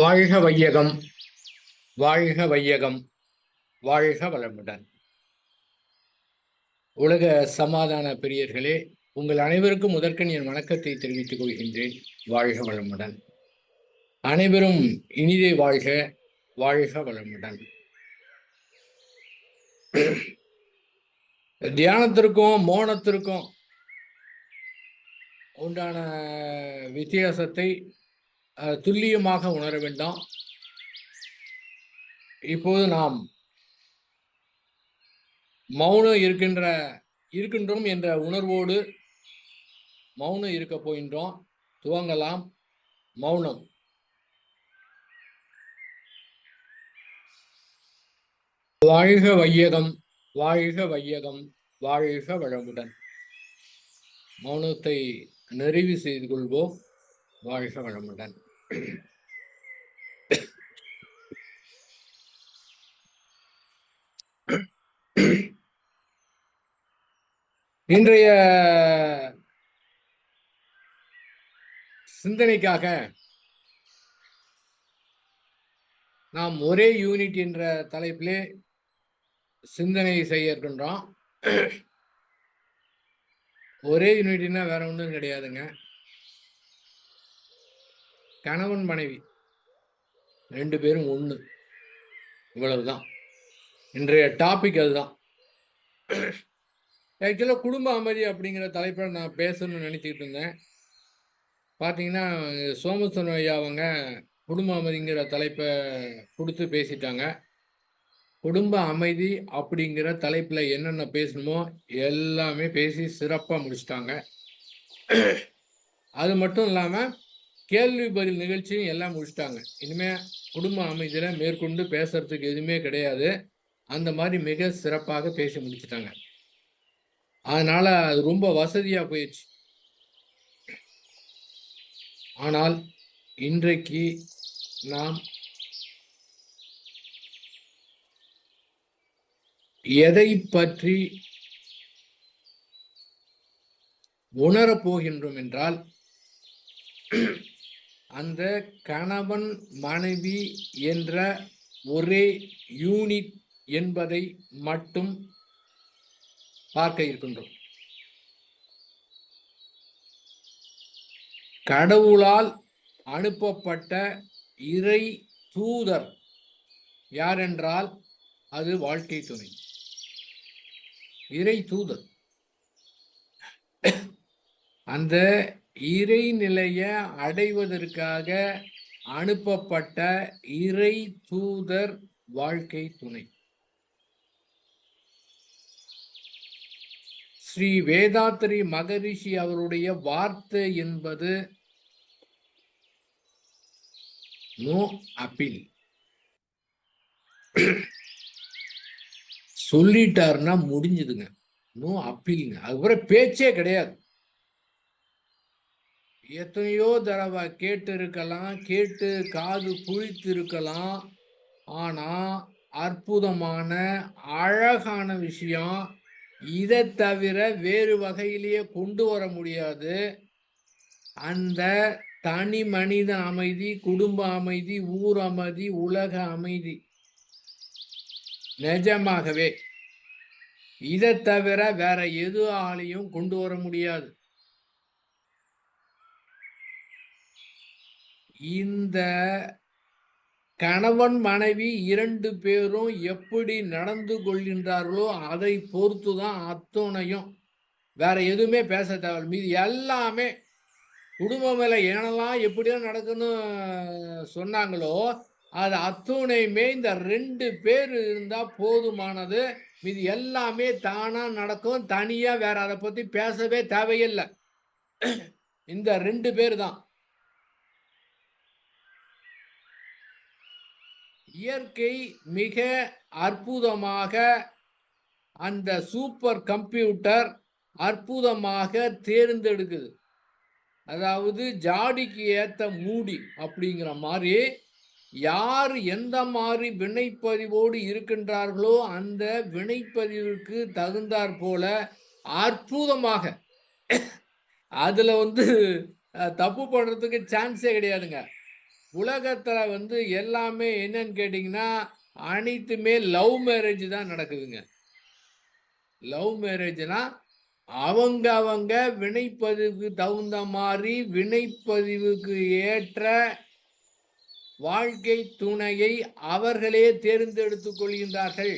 வாழ்க வையகம், வாழ்க வையகம், வாழ்க வளமுடன். உலக சமாதான பிரியர்களே, உங்கள் அனைவருக்கும் முதற்கண் என் வணக்கத்தை தெரிவித்துக் கொள்கின்றேன். வாழ்க வளமுடன். அனைவரும் இனிதே வாழ்க, வாழ்க வளமுடன். தியானத்திற்கும் மௌனத்திற்கும் உண்டான வித்தியாசத்தை துல்லியமாக உணர வேண்டாம். இப்போது நாம் மௌனம் இருக்கின்றோம் என்ற உணர்வோடு மௌனம் இருக்க போகின்றோம். துவங்கலாம். மௌனம். வாழ்க வையகம், வாழ்க வையகம், வாழ்க வளமுடன். மௌனத்தை நிறைவு செய்து கொள்வோம். வாழ்க வளமுடன். இன்றைய சிந்தனைக்காக நாம் ஒரே யூனிட் என்ற தலைப்பிலே சிந்தனை செய்ய இருக்கின்றோம். ஒரே யூனிட்னா வேற ஒன்றும் கிடையாதுங்க. கணவன் மனைவி 2 பேரும் ஒன்று, இவ்வளவுதான் இன்றைய டாபிக். அதுதான் ஆக்சுவலாக குடும்ப அமைதி அப்படிங்கிற தலைப்பில் நான் பேசணும்னு நினச்சிக்கிட்டு இருந்தேன். பார்த்தீங்கன்னா சோமசுந்தரம் ஐயா அவங்க குடும்ப அமைதிங்கிற தலைப்பை கொடுத்து பேசிட்டாங்க. குடும்ப அமைதி அப்படிங்கிற தலைப்பில் என்னென்ன பேசணுமோ எல்லாமே பேசி சிறப்பாக முடிச்சிட்டாங்க. அது மட்டும் இல்லாமல் கேள்வி பதில் நிகழ்ச்சியும் எல்லாம் முடிச்சிட்டாங்க. இனிமேல் குடும்ப அமைதியில் மேற்கொண்டு பேசுறதுக்கு எதுவுமே கிடையாது. அந்த மாதிரி மிக சிறப்பாக பேசி முடிச்சிட்டாங்க. அதனால் அது ரொம்ப வசதியாக போயிடுச்சு. ஆனால் இன்றைக்கு நாம் எதை பற்றி உணரப்போகின்றோம் என்றால், அந்த கணவன் மனைவி என்ற ஒரே யூனிட் என்பதை மட்டும் பார்க்க இருக்கின்றோம். கடவுளால் அனுப்பப்பட்ட இறை தூதர் யார் என்றால் அது வாழ்க்கை துணை, இறை தூதர். அந்த இறைநிலையை அடைவதற்காக அனுப்பப்பட்ட இறை தூதர் வாழ்க்கை துணை. ஸ்ரீ வேதாத்ரி மகரிஷி அவருடைய வார்த்தை என்பது நோ அப்பீல். சொல்லிட்டாருன்னா முடிஞ்சதுங்க. நோ அப்பீலுங்க. அதுக்கப்புறம் பேச்சே கிடையாது. எத்தனையோ தடவை கேட்டு இருக்கலாம், கேட்டு காது குழித்து இருக்கலாம். ஆனா அற்புதமான அழகான விஷயம், இதை தவிர வேறு வகையிலேயே கொண்டு வர முடியாது. அந்த தனி மனித அமைதி, குடும்ப அமைதி, ஊர் அமைதி, உலக அமைதி. நிஜமாகவே இதை தவிர வேற எதுவாலையும் கொண்டு வர முடியாது. இந்த கணவன் மனைவி 2 பேரும் எப்படி நடந்து கொள்கின்றார்களோ அதை பொறுத்துதான் அத்துணையும். வேற எதுவுமே பேச தேவை. மீது எல்லாமே குடும்பம் மேல ஏனெல்லாம் எப்படியோ நடக்குன்னு சொன்னாங்களோ அது அத்துணையுமே இந்த 2 பேர் இருந்தா போதுமானது. மீது எல்லாமே தானா நடக்கும். தனியா வேற அதை பத்தி பேசவே தேவையில்லை. இந்த 2 பேர் தான். இயற்கை மிக அற்புதமாக அந்த சூப்பர் கம்ப்யூட்டர் அற்புதமாக தேர்ந்தெடுக்குது. அதாவது ஜாடிக்கு ஏத்த மூடி அப்படிங்கிற மாதிரி யார் எந்த மாதிரி வினைப்பதிவோடு இருக்கின்றார்களோ அந்த வினைப்பதிவுக்கு தகுந்தாற் போல அற்புதமாக அதுல தப்பு பண்றதுக்கு சான்ஸே கிடையாதுங்க. உலகத்துல வந்து எல்லாமே என்னன்னு கேட்டீங்கன்னா, அனைத்துமே லவ் மேரேஜ் தான் நடக்குதுங்க. லவ் மேரேஜ்னா அவங்க வினைப்பதிவுக்கு தகுந்த மாதிரி வினைப்பதிவுக்கு ஏற்ற வாழ்க்கை துணையை அவர்களே தேர்ந்தெடுத்துக் கொள்கின்றார்கள்.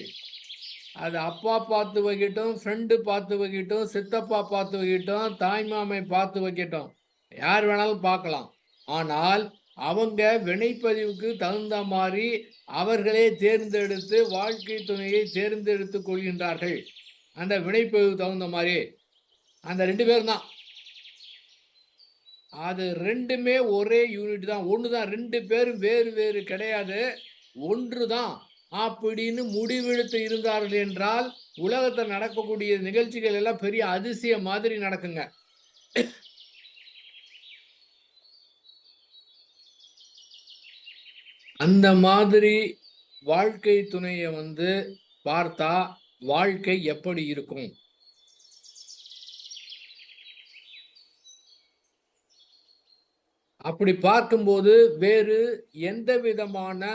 அது அப்பா பார்த்து வைக்கட்டும், ஃப்ரெண்டு பார்த்து வைக்கட்டும், சித்தப்பா பார்த்து வைக்கட்டும், தாய்மாமை பார்த்து வைக்கட்டும், யார் வேணாலும் பார்க்கலாம். ஆனால் அவங்க வினைப்பதிவுக்கு தகுந்த மாதிரி அவர்களே தேர்ந்தெடுத்து வாழ்க்கை துணையை தேர்ந்தெடுத்துக் கொள்கின்றார்கள். அந்த வினைப்பதிவுக்கு தகுந்த மாதிரி அந்த 2 பேரும் தான். அது 2மே ஒரே யூனிட் தான். ஒன்று தான். 2 பேரும் வேறு வேறு கிடையாது. ஒன்று தான் அப்படின்னு முடிவெடுத்து இருந்தார்கள் என்றால், உலகத்தில் நடக்கக்கூடிய நிகழ்ச்சிகள் எல்லாம் பெரிய அதிசயம் மாதிரி நடக்குங்க. அந்த மாதிரி வாழ்க்கை துணைய வந்து பார்த்தா வாழ்க்கை எப்படி இருக்கும்? அப்படி பார்க்கும்போது வேறு எந்த விதமான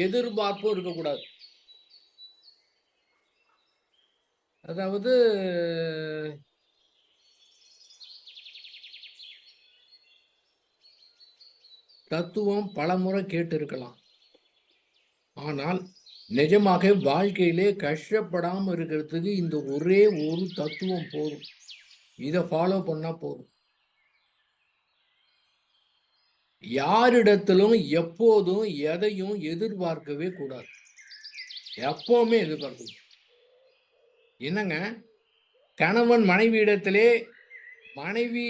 எதிர்பார்ப்பும் இருக்கக்கூடாது. அதாவது தத்துவம் பலமுறை கேட்டிருக்கலாம். ஆனால் நிஜமாக வாழ்க்கையிலே கஷ்டப்படாம இருக்கிறதுக்கு இந்த ஒரே ஒரு தத்துவம் போதும். இத ஃபாலோ பண்ணா போதும். யாரிடத்திலும் எப்போதும் எதையும் எதிர்பார்க்கவே கூடாது. எப்பவுமே எதிர்பார்க்கணும். என்னங்க, கணவன் மனைவியிடத்திலே, மனைவி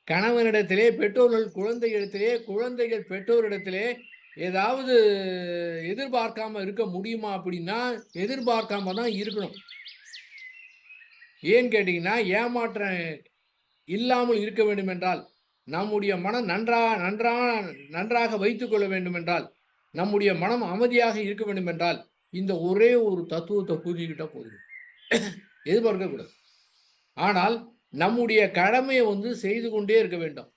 கணவனிடத்திலே, பெற்றோர்கள் குழந்தைகளிடத்திலே, குழந்தைகள் பெற்றோரிடத்திலே ஏதாவது எதிர்பார்க்காம இருக்க முடியுமா அப்படின்னா, எதிர்பார்க்காம தான் இருக்கணும். ஏன்னு கேட்டீங்கன்னா, ஏமாற்றம் இல்லாமல் இருக்க வேண்டும் என்றால், நம்முடைய மனம் நன்றாக வைத்துக் கொள்ள வேண்டும் என்றால், நம்முடைய மனம் அமைதியாக இருக்க வேண்டும் என்றால், இந்த ஒரே ஒரு தத்துவத்தை புரிஞ்சுக்கிட்டா போதும். எதிர்பார்க்க கூடாது. ஆனால் நம்முடைய கடமையை வந்து செய்து கொண்டே இருக்க வேண்டும்.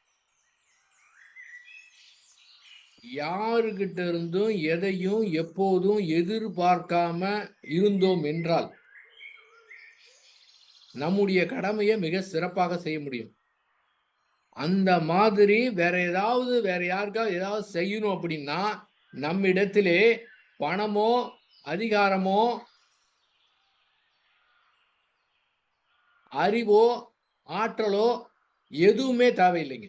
யாருகிட்ட இருந்தும் எதையும் எப்போதும் எதிர்பார்க்காம இருந்தோம் என்றால், நம்முடைய கடமையை மிக சிறப்பாக செய்ய முடியும். அந்த மாதிரி வேற யாருக்காவது ஏதாவது செய்யணும் அப்படின்னா, நம்மிடத்திலே பணமோ, அதிகாரமோ, அறிவோ, ஆற்றலோ எதுவுமே தேவையில்லைங்க.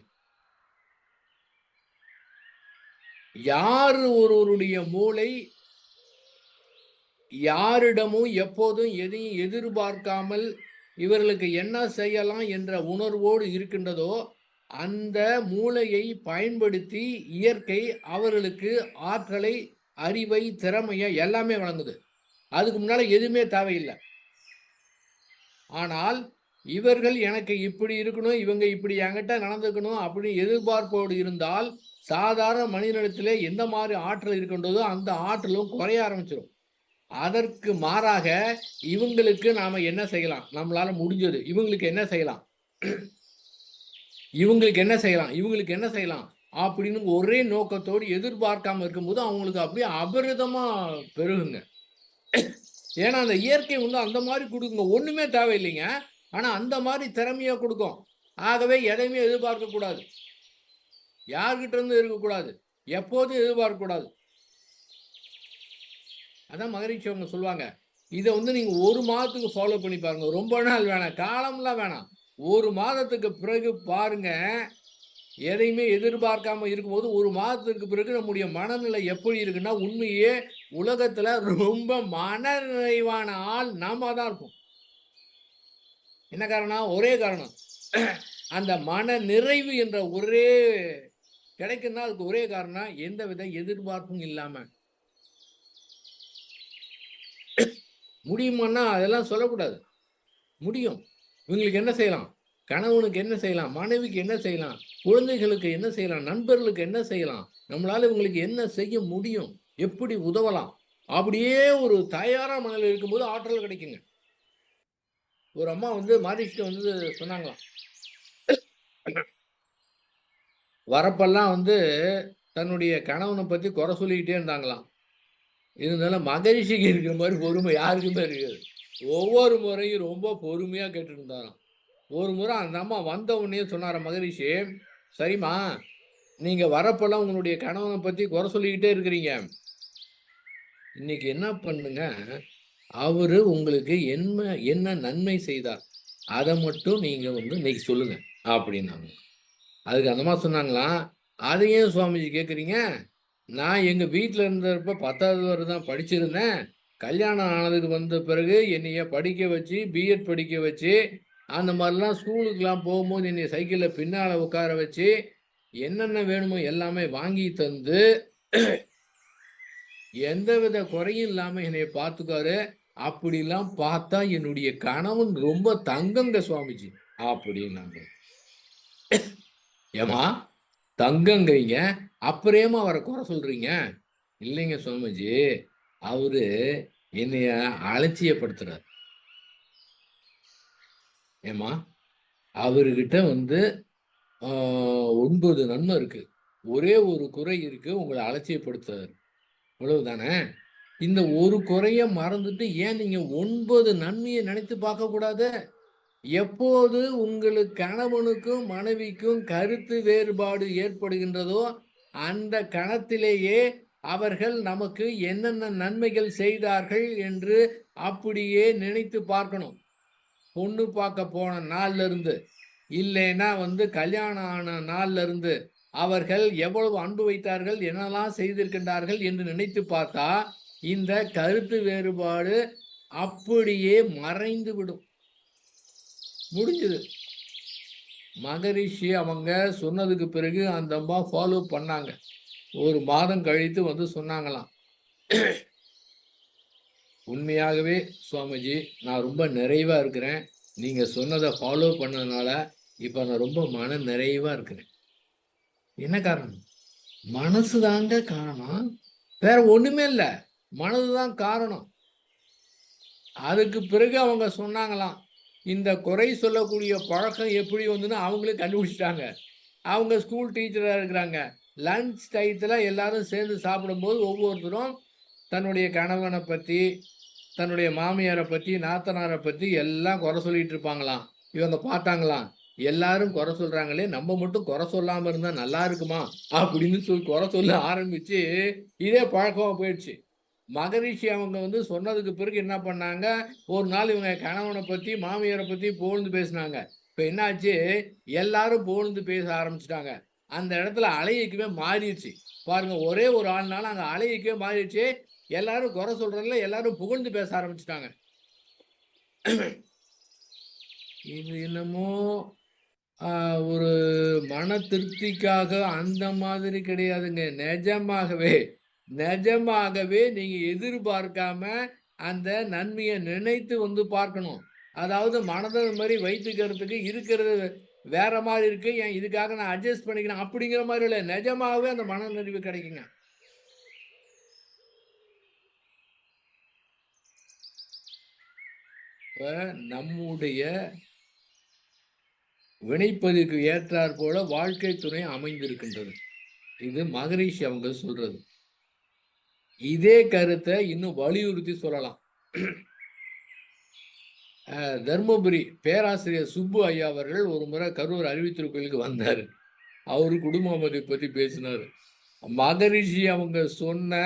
யார் ஒருவருடைய மூளை யாரிடமும் எப்போதும் எதையும் எதிர்பார்க்காமல் இவர்களுக்கு என்ன செய்யலாம் என்ற உணர்வோடு இருக்கின்றதோ, அந்த மூளையை பயன்படுத்தி இயற்கை அவர்களுக்கு ஆற்றலை, அறிவை, திறமையை எல்லாமே வழங்குது. அதுக்கு முன்னால எதுவுமே தேவையில்லை. ஆனால் இவர்கள் எனக்கு இப்படி இருக்கணும், இவங்க இப்படி என்கிட்ட நடந்துக்கணும் அப்படின்னு எதிர்பார்ப்போடு இருந்தால், சாதாரண மனிதனிடத்திலே எந்த மாதிரி ஆற்றல் இருக்கின்றதோ அந்த ஆற்றலும் குறைய ஆரம்பிச்சிடும். அதற்கு மாறாக இவங்களுக்கு நாம என்ன செய்யலாம்? நம்மளால முடிஞ்சது. இவங்களுக்கு என்ன செய்யலாம்? இவங்களுக்கு என்ன செய்யலாம்? இவங்களுக்கு என்ன செய்யலாம்? அப்படின்னு ஒரே நோக்கத்தோடு எதிர்பார்க்காம இருக்கும்போது அவங்களுக்கு அப்படியே அபரிதமா பெருகுங்க. ஏன்னா அந்த இயற்கை வந்து அந்த மாதிரி கொடுக்குங்க. ஒண்ணுமே தேவையில்லைங்க. ஆனா அந்த மாதிரி திறமையா கொடுக்கும். ஆகவே எதையுமே எதிர்பார்க்க கூடாது. யார்கிட்ட இருந்து இருக்கக்கூடாது. எப்போதும் எதிர்பார்க்க கூடாது. அதான் மகரிஷி அவங்க சொல்லுவாங்க. இதை வந்து நீங்க 1 மாதத்துக்கு ஃபாலோ பண்ணி பாருங்க. ரொம்ப நாள் வேணாம். காலம்லாம் வேணாம். 1 மாதத்துக்கு பிறகு பாருங்க. எதையுமே எதிர்பார்க்காம இருக்கும்போது 1 மாதத்துக்கு பிறகு நம்முடைய மனநிலை எப்படி இருக்குன்னா, உண்மையே உலகத்துல ரொம்ப மனநிறைவான ஆள் நாம தான் இருப்போம். என்ன காரணம்? ஒரே காரணம். அந்த மன நிறைவு என்ற ஒரே கிடைக்குன்னா அதுக்கு ஒரே காரணம் எந்தவித எதிர்பார்ப்பும் இல்லாம. முடியுமான்னா அதெல்லாம் சொல்லக்கூடாது. முடியும். இவங்களுக்கு என்ன செய்யலாம்? கணவனுக்கு என்ன செய்யலாம்? மனைவிக்கு என்ன செய்யலாம்? குழந்தைகளுக்கு என்ன செய்யலாம்? நண்பர்களுக்கு என்ன செய்யலாம்? நம்மளால இவங்களுக்கு என்ன செய்ய முடியும்? எப்படி உதவலாம்? அப்படியே ஒரு தயாரான மனநிலையில் இருக்கும்போது ஆற்றல் கிடைக்குங்க. ஒரு அம்மா வந்து மகரிஷிட்ட வந்து சொன்னாங்களாம். வரப்பெல்லாம் வந்து தன்னுடைய கணவனை பத்தி குறை சொல்லிக்கிட்டே இருந்தாங்களாம். இருந்தாலும் மகரிஷிக்கு இருக்கிற மாதிரி பொறுமை யாருக்குமே இருக்காது. ஒவ்வொரு முறையும் ரொம்ப பொறுமையா கேட்டுட்டு இருந்தாராம். ஒரு முறை அந்த அம்மா வந்த உடனே சொன்னாராம் மகரிஷி, "சரிம்மா, நீங்க வரப்பெல்லாம் உங்களுடைய கணவனை பத்தி குறை சொல்லிக்கிட்டே இருக்கிறீங்க. இன்னைக்கு என்ன பண்ணுங்க, அவரு உங்களுக்கு என்ன என்ன நன்மை செய்தார்? அத மட்டும் நீங்க வந்து இன்னைக்கு சொல்லுங்க" அப்படின்னாங்க. அதுக்கு அந்த அம்மா சொன்னாங்களாம், "அத ஏன் சுவாமிஜி கேட்கிறீங்க? நான் எங்க வீட்ல இருந்தப்ப 10வது வரை தான் படிச்சிருந்தேன். கல்யாணம் ஆனதுக்கு வந்த பிறகு என்னைய படிக்க வச்சு, பிஎட் படிக்க வச்சு, அந்த மாரிலாம் ஸ்கூலுக்குலாம் போகும்போது என்னைய சைக்கிள்ல பின்னால உட்கார வச்சு, என்னென்ன வேணுமோ எல்லாமே வாங்கி தந்து, எந்தவித குறையும் இல்லாம என்னைய பார்த்துக்குவாரு. அப்படிலாம் பார்த்தா என்னுடைய கணவன் ரொம்ப தங்கங்க சுவாமிஜி" அப்படின்னாங்க. ஏம்மா தங்கங்கிறீங்க, அப்புறம் ஏம்மா அவர குறை சொல்றீங்க? இல்லைங்க சுவாமிஜி, அவரு என்னைய அலட்சியப்படுத்துறார். ஏம்மா, அவருகிட்ட வந்து ஆ 9 நன்மை இருக்கு. ஒரே ஒரு குறை இருக்கு, உங்கள அலட்சியப்படுத்துறாரு. இவ்வளவுதானே? இந்த ஒரு குறைய மறந்துட்டு ஏன் நீங்க 9 நன்மைய நினைத்து பார்க்கக்கூடாது? எப்போது உங்களுக்கு கணவனுக்கும், மனைவிக்கும் கருத்து வேறுபாடு ஏற்படுகின்றதோ, அந்த கணத்திலேயே அவர்கள் நமக்கு என்னென்ன நன்மைகள் செய்தார்கள் என்று அப்படியே நினைத்து பார்க்கணும். பொண்ணு பார்க்க போன நாள்ல இருந்து, இல்லைன்னா வந்து கல்யாணம் ஆன நாள்ல இருந்து, அவர்கள் எவ்வளவு அன்பு வைத்தார்கள், என்னெல்லாம் செய்திருக்கின்றார்கள் என்று நினைத்து பார்த்தா, இந்த கருத்து வேறுபாடு அப்படியே மறைந்து விடும். முடிஞ்சது. மகரிஷி அவங்க சொன்னதுக்கு பிறகு அந்த அம்மா ஃபாலோ பண்ணாங்க. 1 மாதம் கழித்து வந்து சொன்னாங்களாம். "உண்மையாகவே சுவாமிஜி, நான் ரொம்ப நிறைவா இருக்கிறேன். நீங்க சொன்னத ஃபாலோ பண்ணதுனால, இப்ப நான் ரொம்ப மன நிறைவா இருக்கிறேன்." என்ன காரணம்? மனசு தாங்க காரணம். வேற ஒண்ணுமே இல்ல. மனது தான் காரணம். அதுக்கு பிறகு அவங்க சொன்னாங்களாம். இந்த குறை சொல்லக்கூடிய பழக்கம் எப்படி வந்துன்னு அவங்களே கண்டுபிடிச்சுட்டாங்க. அவங்க ஸ்கூல் டீச்சரா இருக்கிறாங்க. லஞ்ச் டயத்துல எல்லாரும் சேர்ந்து சாப்பிடும்போது ஒவ்வொருத்தரும் தன்னுடைய கணவன பத்தி, தன்னுடைய மாமியார பத்தி, நாத்தனார பத்தி எல்லாம் குறை சொல்லிட்டு இருப்பாங்களாம். இவங்க பார்த்தாங்களாம். எல்லாரும் குறை சொல்றாங்களே, நம்ம மட்டும் குறை சொல்லாம இருந்தா நல்லா இருக்குமா? அப்படின்னு சொல்லி குறை சொல்ல ஆரம்பிச்சு, இதே பழக்கமா போயிடுச்சு. மகரிஷி அவங்க வந்து சொன்னதுக்கு பிறகு என்ன பண்ணாங்க, ஒரு நாள் இவங்க கணவன பத்தி, மாமியார பத்தி புகழ்ந்து பேசினாங்க. இப்ப என்னாச்சு, எல்லாரும் புகழ்ந்து பேச ஆரம்பிச்சுட்டாங்க. அந்த இடத்துல அலையைக்குமே மாறிருச்சு. பாருங்க, ஒரே ஒரு ஆள்னால அங்க அலையைக்கே மாறிருச்சு. எல்லாரும் குறை சொல்றதில்ல, எல்லாரும் புகழ்ந்து பேச ஆரம்பிச்சுட்டாங்க. இது என்னமோ ஆ ஒரு மன திருப்திக்காக அந்த மாதிரி கிடையாதுங்க. நெஜமாகவே, நெஜமாகவே நீங்க எதிர்பார்க்காம அந்த நன்மைய நினைத்து வந்து பார்க்கணும். அதாவது மனத இது மாரி வைத்துக்கிறதுக்கு இருக்கிறது வேற மாரி இருக்கு. ஏன் இதுக்காக நான் அட்ஜஸ்ட் பண்ணிக்கிறேன் அப்படிங்கிற மாரி இல்ல. நெஜமாவே அந்த மன நிறைவு கிடைக்குங்க. இப்ப நம்முடைய வினைப்பதிவுக்கு ஏற்றார் போல வாழ்க்கை துணை அமைந்திருக்கின்றது. இது மகரிஷி அவங்க சொல்றது. இதே கருத்த இன்னும் வலியுறுத்தி சொல்லலாம். தர்மபுரி பேராசிரியர் சுப்பு ஐயா அவர்கள் ஒரு முறை கரூர் அறிவித்திருக்கோயிலுக்கு வந்தாரு. அவரு குடும்ப அமைப்பை பத்தி பேசினாரு. மகரிஷி அவங்க சொன்ன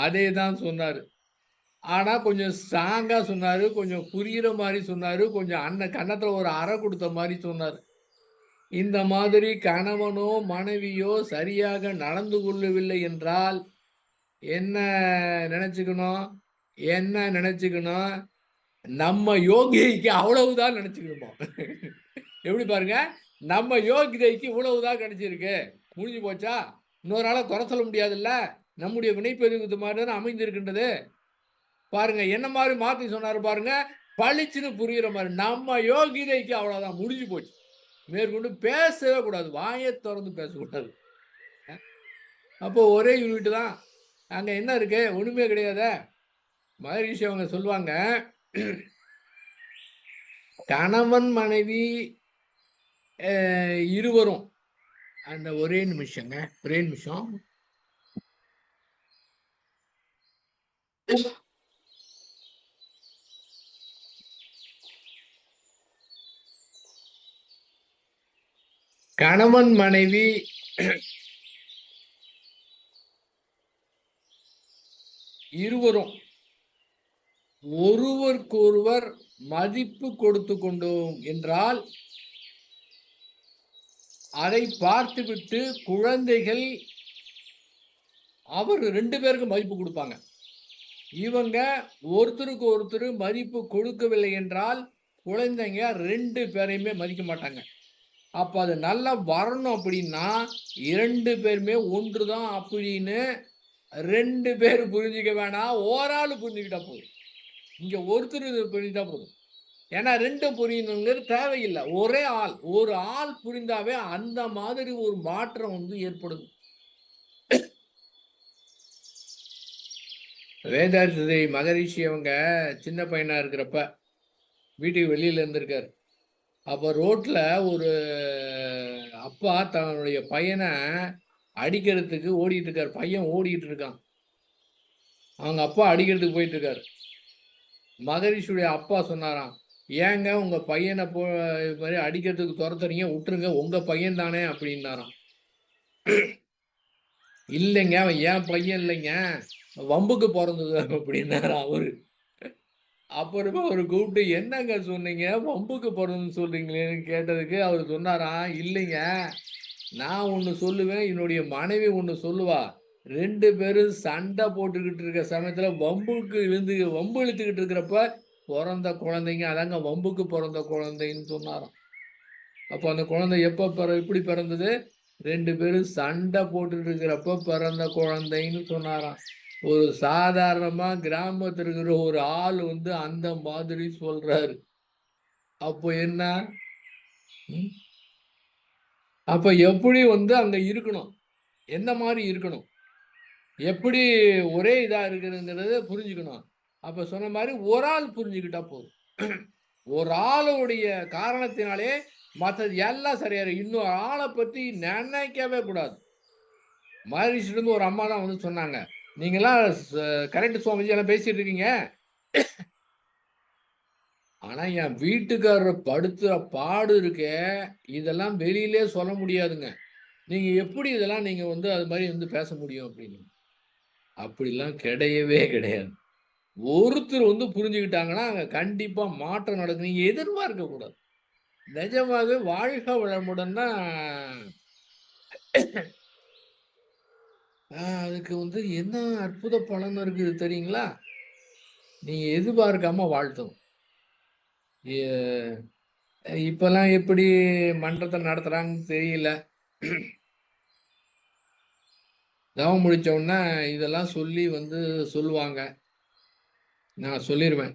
அதே தான் சொன்னாரு. ஆனா கொஞ்சம் ஸ்ட்ராங்கா சொன்னாரு. கொஞ்சம் புரியிற மாரி சொன்னாரு. கொஞ்சம் கன்னத்துல ஒரு அறை குடுத்த மாரி சொன்னாரு. இந்த மாதிரி கணவனோ, மனைவியோ சரியாக நடந்து கொள்ளவில்லை என்றால் என்ன நெனச்சுக்கணும்? என்ன நெனச்சுக்கணும்? நம்ம யோகிதைக்கு அவ்வளவுதான் நெனச்சுக்கணுமாம். எப்படி பாருங்க? நம்ம யோகிதைக்கு இவ்வளவுதான் கிடைச்சிருக்கு. முடிஞ்சு போச்சா? இன்னொரு ஆள குறை சொல்ல முடியாதுல்ல? நம்முடைய வினைப்பதிவு இது மாரி தானே அமைந்திருக்கின்றது. பாருங்க, என்ன மாரி மாத்தி சொன்னாரு பாருங்க. பளிச்சுன்னு புரியிற மாரி. நம்ம யோகிதைக்கு அவ்வளவுதான் முடிஞ்சு போச்சு. மேற்கொண்டு பேசவே கூடாது. வாய தொறந்து பேசக்கூடாது. அப்போ ஒரே யூனிட் தான். அங்க என்ன இருக்கு? ஒண்ணுமே கிடையாதே! மகரிஷி அவங்க சொல்லுவாங்க, கணவன், மனைவி இருவரும் அந்த ஒரே நிமிஷங்க, ஒரே நிமிஷம். கணவன் மனைவி இருவரும் ஒருவருக்கொருவர் மதிப்பு கொடுத்து கொண்டோம் என்றால், அதை பார்த்துவிட்டு குழந்தைகள் அவர் 2 பேருக்கும் மதிப்பு கொடுப்பாங்க. இவங்க ஒருத்தருக்கு ஒருத்தர் மதிப்பு கொடுக்கவில்லை என்றால், குழந்தைங்க 2 பேரையுமே மதிக்க மாட்டாங்க. அப்ப அது நல்லா வரணும் அப்படின்னா, 2 பேருமே ஒன்று தான் அப்படின்னு 2 பேர் புரிஞ்சுக்க வேணாம். ஒரு ஆளு புரிஞ்சுக்கிட்டா போதும். இங்க ஒருத்தர் புரிஞ்சா போதும். ஏன்னா 2 புரியணுங்கிறது தேவையில்ல. ஒரே ஆள். ஒரு ஆள் புரிந்தாவே அந்த மாதிரி ஒரு மாற்றம் வந்து ஏற்படுது. வேதாத்திரி மகரிஷி அவங்க சின்ன பையனா இருக்கிறப்ப, வீட்டுக்கு வெளியில இருந்திருக்காரு. அப்ப ரோட்ல ஒரு அப்பா தன்னுடைய பையன அடிக்கிறதுக்கு ஓடிட்டு இருக்காரு. பையன் ஓடிட்டு இருக்கான். அவங்க அப்பா அடிக்கிறதுக்கு போயிட்டு இருக்காரு. மகரிஷியுடைய அப்பா சொன்னாராம், "ஏங்க உங்க பையன இது மாரி அடிக்கிறதுக்கு தொரத்துறீங்க, உட்டுருங்க. உங்க பையன் தானே" அப்படின்னாராம். "இல்லைங்க, அவன் என் பையன் இல்லைங்க. வம்புக்கு பொறந்தது" அப்படின்னாராம் அவரு. அப்புறமா அவர கூப்பிட்டு, "என்னங்க சொன்னீங்க? வம்புக்கு பொறந்ததுன்னு சொல்றீங்களேன்னு" கேட்டதுக்கு அவரு சொன்னாராம், "இல்லைங்க, நான் ஒண்ணு சொல்லுவேன், என்னுடைய மனைவி ஒண்ணு சொல்லுவா. 2 பேரும் சண்டை போட்டுக்கிட்டு இருக்க சமயத்துல வம்பு இழுத்துக்கிட்டு இருக்கிறப்ப பொறந்த குழந்தைங்க. அதாங்க வம்புக்கு பொறந்த குழந்தைன்னு" சொன்னாராம். அப்ப அந்த குழந்தை எப்படி பிறந்தது? 2 பேரும் சண்டை போட்டுட்டு இருக்கிறப்ப பிறந்த குழந்தைன்னு சொன்னாராம். ஒரு சாதாரணமா கிராமத்துல இருக்கிற ஒரு ஆள் வந்து அந்த மாதிரி சொல்றாரு. அப்போ என்ன? ம். அப்ப எப்படி வந்து அங்க இருக்கணும்? எந்த மாரி இருக்கணும்? எப்படி ஒரே இதா இருக்குதுங்கிறத புரிஞ்சுக்கணும். அப்ப சொன்ன மாரி ஒரு ஆள் புரிஞ்சுக்கிட்டா போதும். ஒரு ஆளுடைய காரணத்தினாலே மத்தது எல்லாம் சரியாயிரும். இன்னொரு ஆள பத்தி நெனைக்கவே கூடாது. மகரிஷிலருந்து ஒரு அம்மா தான் வந்து சொன்னாங்க. "நீங்கலாம் கரெக்ட் சுவாமிஜி எல்லாம் பேசிட்டு இருக்கீங்க. ஆனா என் வீட்டுக்காரர் படுத்துற பாடு இருக்கே, இதெல்லாம் வெளியிலே சொல்ல முடியாதுங்க. நீங்க எப்படி இதெல்லாம் நீங்க வந்து அது மாரி வந்து பேச முடியும்?" அப்படின்னு. அப்படிலாம் கிடையவே கிடையாது. ஒருத்தர் வந்து புரிஞ்சுக்கிட்டாங்கன்னா, அங்க கண்டிப்பா மாற்றம் நடக்கும். நீங்க எதிர்பார்க்க கூடாது. நிஜமாவே வாழ்க வளமுடன்னா, அதுக்கு வந்து என்ன அற்புத பலன் இருக்குது தெரியுங்களா? நீங்க எதிர்பார்க்காம வாழ்த்தணும். எ இப்பலாம் எப்படி மன்றத்த நடத்துறாங்கன்னு தெரியல. தவம் முடிச்ச உடனே இதெல்லாம் சொல்லி வந்து சொல்லுவாங்க. நான் சொல்லிருவேன்.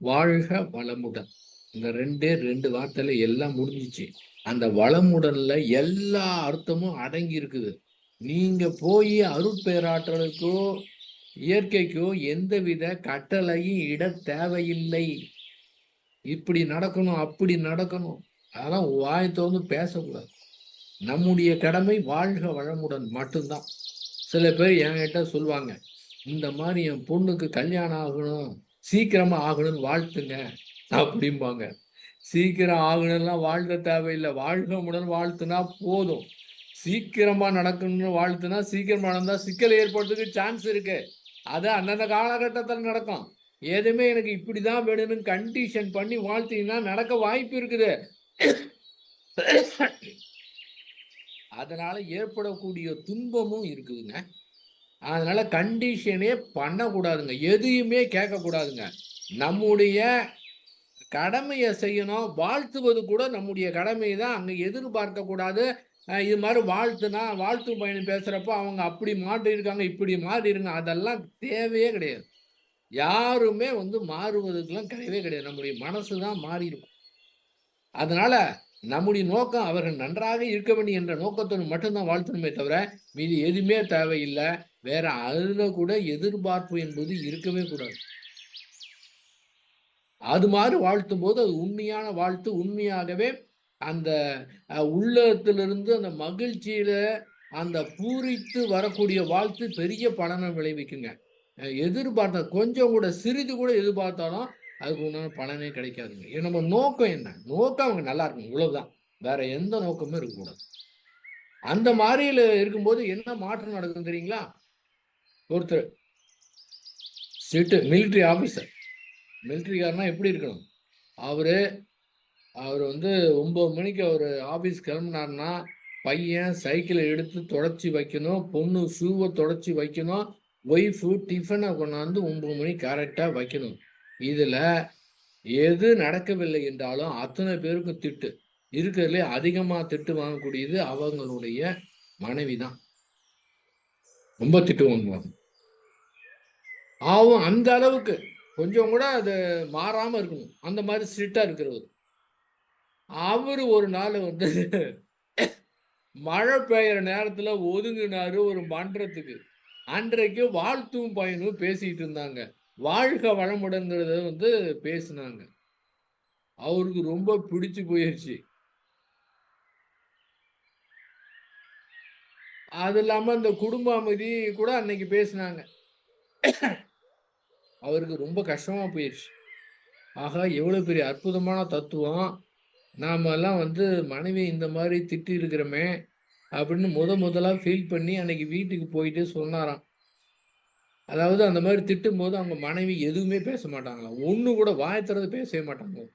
வாழ்க வளமுடன். இந்த 2 வார்த்தையில எல்லாம் முடிஞ்சுச்சு. அந்த வளமுடன்ல எல்லா அர்த்தமும் அடங்கி இருக்குது. நீங்க போயி அருட்பேராற்றலுக்கோ, இயற்கைக்கோ எந்தவித கட்டளையும் இடத் தேவையில்லை. இப்படி நடக்கணும், அப்படி நடக்கணும். அதெல்லாம் வாய் தொறந்து பேசக்கூடாது. நம்முடைய கடமை வாழ்க வளமுடன் மட்டும்தான். சில பேர் என்கிட்ட சொல்லுவாங்க, "இந்த மாரி என் பொண்ணுக்கு கல்யாணம் ஆகணும், சீக்கிரமா ஆகணும்னு வாழ்த்துங்க" அப்படிம்பாங்க. சீக்கிரம் ஆகணும்லாம் வாழ்த்த தேவையில்ல. வாழ்க வளமுடன் வாழ்த்துனா போதும். சீக்கிரமா நடக்கணும்னு வாழ்த்துனா, சீக்கிரமா நடந்தா சிக்கல் ஏற்படுறதுக்கு சான்ஸ் இருக்கு. அது அந்தந்த காலகட்டத்தில நடக்கும். எதுவுமே எனக்கு இப்படிதான் வேணும்னு கண்டிஷன் பண்ணி வாழ்த்தீங்கன்னா நடக்க வாய்ப்பு இருக்குது. அதனால ஏற்படக்கூடிய துன்பமும் இருக்குதுங்க. அதனால கண்டிஷனே பண்ணக்கூடாதுங்க. எதையுமே கேட்கக்கூடாதுங்க. நம்முடைய கடமைய செய்யணும். வாழ்த்துவது கூட நம்முடைய கடமை தான். அங்க எதிர்பார்க்கக்கூடாது. இது மாரி வாழ்த்து பயணம் பேசுறப்ப அவங்க அப்படி மாறியிருக்காங்க, இப்படி மாறிருங்க. அதெல்லாம் தேவையே கிடையாது. யாருமே வந்து மாறுவதற்கெல்லாம் கிடையவே கிடையாது. நம்முடைய மனசு தான் மாறிரும். அதனால நம்முடைய நோக்கம் அவர்கள் நன்றாக இருக்க வேண்டும் என்ற நோக்கத்தோடு மட்டும் தான் வாழ்த்தணுமே தவிர, மீதி எதுவுமே தேவையில்ல. வேற அதுல கூட எதிர்பார்ப்பு என்பது இருக்கவே கூடாது. அது மாரி வாழ்த்தும்போது, அது உண்மையான வாழ்த்து. உண்மையாகவே அந்த உள்ளத்திலிருந்து அந்த மகிழ்ச்சியில அந்த பூரித்து வரக்கூடிய வாழ்த்து பெரிய பலனை விளைவிக்குங்க. எதிர்பார்த்த கொஞ்சம் கூட சிறிது கூட எதிர்பார்த்தாலும் அதுக்கு உண்டான பலனே கிடைக்காதுங்க. நம்ம நோக்கம் என்ன? நோக்கம் அவங்க நல்லா இருக்கணும். இவ்வளவுதான். வேற எந்த நோக்கமும் இருக்கக்கூடாது. அந்த மாரியில இருக்கும்போது என்ன மாற்றம் நடக்கும் தெரியுங்களா? ஒருத்தர் மிலிட்டரி ஆபீசர். மிலிட்டரிக்காரனா எப்படி இருக்கணும்? அவரு வந்து 9 மணிக்கு அவரு ஆபீஸ் கிளம்புனாருன்னா, பையன் சைக்கிள எடுத்து தொடச்சு வைக்கணும். பொண்ணு ஷூவ தொடச்சு வைக்கணும். ஒய்ஃபு டிஃபன கொண்டாந்து 9 மணிக்கு கரெக்ட்டா வைக்கணும். இதுல எது நடக்கவில்லை என்றாலும் அத்தனை பேருக்கும் திட்டு. இருக்கிறதுலே அதிகமா திட்டு வாங்கக்கூடியது அவங்களுடைய மனைவி தான். ரொம்ப திட்டு வாங்குவாங்க. அந்த அளவுக்கு கொஞ்சம் கூட அது மாறாம இருக்கணும். அந்த மாரி ஸ்ட்ரிக்ட்டா இருக்கிறவரு. அவரு ஒரு நாள் வந்து மழை பெய்யுற நேரத்துல ஒதுங்குனாரு ஒரு மன்றத்துக்கு. அன்றைக்கு வாழ்த்தும் பயனும் பேசிட்டு இருந்தாங்க. வாழ்க வளமுடன்ங்கிறத வந்து பேசுனாங்க. அவருக்கு ரொம்ப பிடிச்சு போயிருச்சு. அது இல்லாம இந்த குடும்ப அமைதி கூட அன்னைக்கு பேசுனாங்க. அவருக்கு ரொம்ப கஷ்டமா போயிருச்சு. ஆகா! எவ்வளவு பெரிய அற்புதமான தத்துவம். நாமெல்லாம் வந்து மனைவி இந்த மாரி திட்டி இருக்கிறோமே! அப்படின்னு முதலா ஃபீல் பண்ணி அன்னைக்கு வீட்டுக்கு போயிட்டு சொன்னாராம். அதாவது அந்த மாரி திட்டும்போது அவங்க மனைவி எதுவுமே பேச மாட்டாங்களாம். ஒண்ணு கூட வாய திறந்து பேசவே மாட்டாங்களாம்.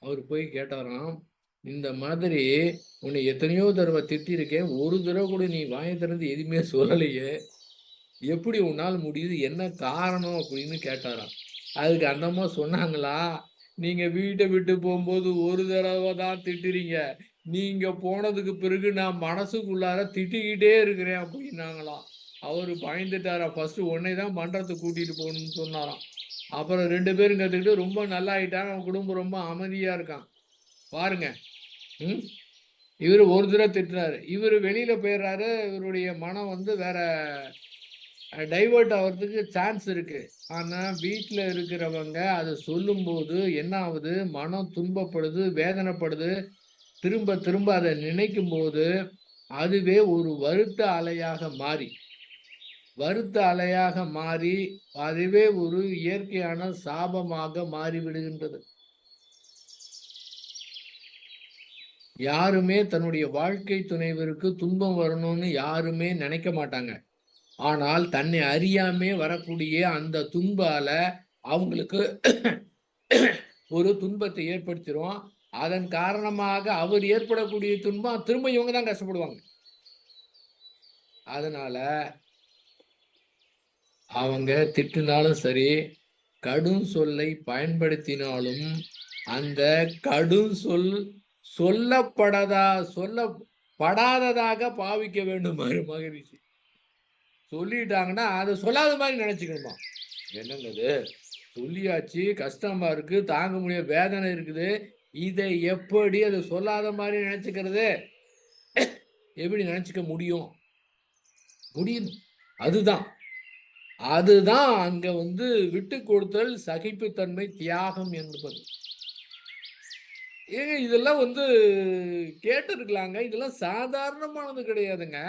அவரு போய் கேட்டாராம், "இந்த மாதிரி உன்னை எத்தனையோ தடவ திட்டியிருக்கேன். ஒரு தடவ கூட நீ வாய திறந்து எதுவுமே சொல்லலையே! எப்படி உன்னால முடியுது? என்ன காரணம்?" அப்படின்னு கேட்டாராம். அதுக்கு அந்த அம்மா சொன்னாங்களாம், "நீங்க வீட்ட விட்டு போம்போது ஒரு தடவ தான் திட்டுறீங்க. நீங்க போனதுக்கு பிறகு நான் மனசுக்குள்ளார திட்டிக்கிட்டே இருக்கிறேன்" அப்படின்னாங்களாம். அவரு பயந்துட்டாராம். ஃபர்ஸ்ட்டு உன்னைய தான் மன்றத்துக்கு கூட்டிட்டு போணும்னு சொன்னாராம். அப்புறம் 2 பேரும் கத்துக்கிட்டு ரொம்ப நல்லாயிட்டாங்க. அவன் குடும்பம் ரொம்ப அமைதியா இருக்கான். பாருங்க. ம். இவரு ஒரு தடவ திட்டுறாரு. இவரு வெளியில போயிர்றாரு. இவருடைய மனம் வந்து வேற டைவர்ட் ஆவறதுக்கு சான்ஸ் இருக்கு. ஆனா, வீட்ல இருக்கிறவங்க அத சொல்லும்போது என்ன ஆவுது? மனம் துன்பப்படுது, வேதனைப்படுது. திரும்ப திரும்ப அத நினைக்கும்போது, அதுவே ஒரு வருத்த அலையாக மாறி, அதுவே ஒரு இயற்கையான சாபமாக மாறிவிடுகின்றது. யாருமே தன்னுடைய வாழ்க்கை துணைவருக்கு துன்பம் வரணும்னு யாருமே நினைக்க மாட்டாங்க. ஆனால் தன்னை அறியாமே வரக்கூடிய அந்த துன்ப அலை அவங்களுக்கு ஒரு துன்பத்தை ஏற்படுத்திரும். அதன் காரணமாக அவர் ஏற்படக்கூடிய துன்பம் திரும்ப இவங்க தான் கஷ்டப்படுவாங்க. அதனால அவங்க திட்டுனாலும் சரி, கடும் சொல்லை பயன்படுத்தினாலும், அந்த கடும் சொல் சொல்லப்படதா சொல்லப்படாததாக பாவிக்க வேண்டுமாறு மகரிஷி. சொல்லிட்டாங்கன்னா, அத சொல்லாத மாரி நெனச்சுக்கணுமாம். என்னங்க இது? சொல்லியாச்சு, கஷ்டமா இருக்கு, தாங்க முடியாத வேதனை இருக்குது. இதை எப்படி அத சொல்லாத மாரி நெனச்சுக்கிறது? எப்படி நெனச்சுக்க முடியும்? முடியும். அதுதான். அதுதான் அங்க வந்து விட்டுக் கொடுத்தல், சகிப்புத்தன்மை, தியாகம் என்பது. ஏங்க இதெல்லாம் வந்து கேட்டிருக்கலாங்க. இதெல்லாம் சாதாரணமானது கிடையாதுங்க.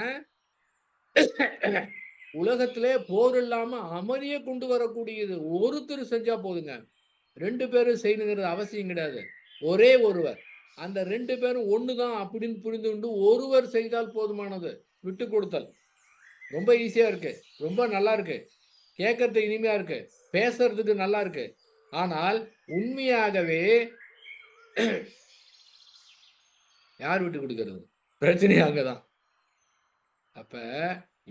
உலகத்திலே போர் இல்லாம அமைதிய கொண்டு வரக்கூடியது. ஒருத்தர் செஞ்சா போதுங்க. 2 பேரும் செய்யணுங்கிறது அவசியம் கிடையாது. ஒரே ஒருவர். அந்த 2 பேரும் ஒண்ணு தான் அப்படின்னு புரிந்து கொண்டு ஒருவர் செய்தால் போதுமானது. விட்டுக் கொடுத்தல். ரொம்ப ஈஸியா இருக்கு. ரொம்ப நல்லா இருக்கு. கேட்கறதுக்கு இனிமையா இருக்கு. பேசுறதுக்கு நல்லா இருக்கு. ஆனால் உண்மையாகவே யார் விட்டுக் குடுக்கிறது? பிரச்சனையே அங்க தான். அப்ப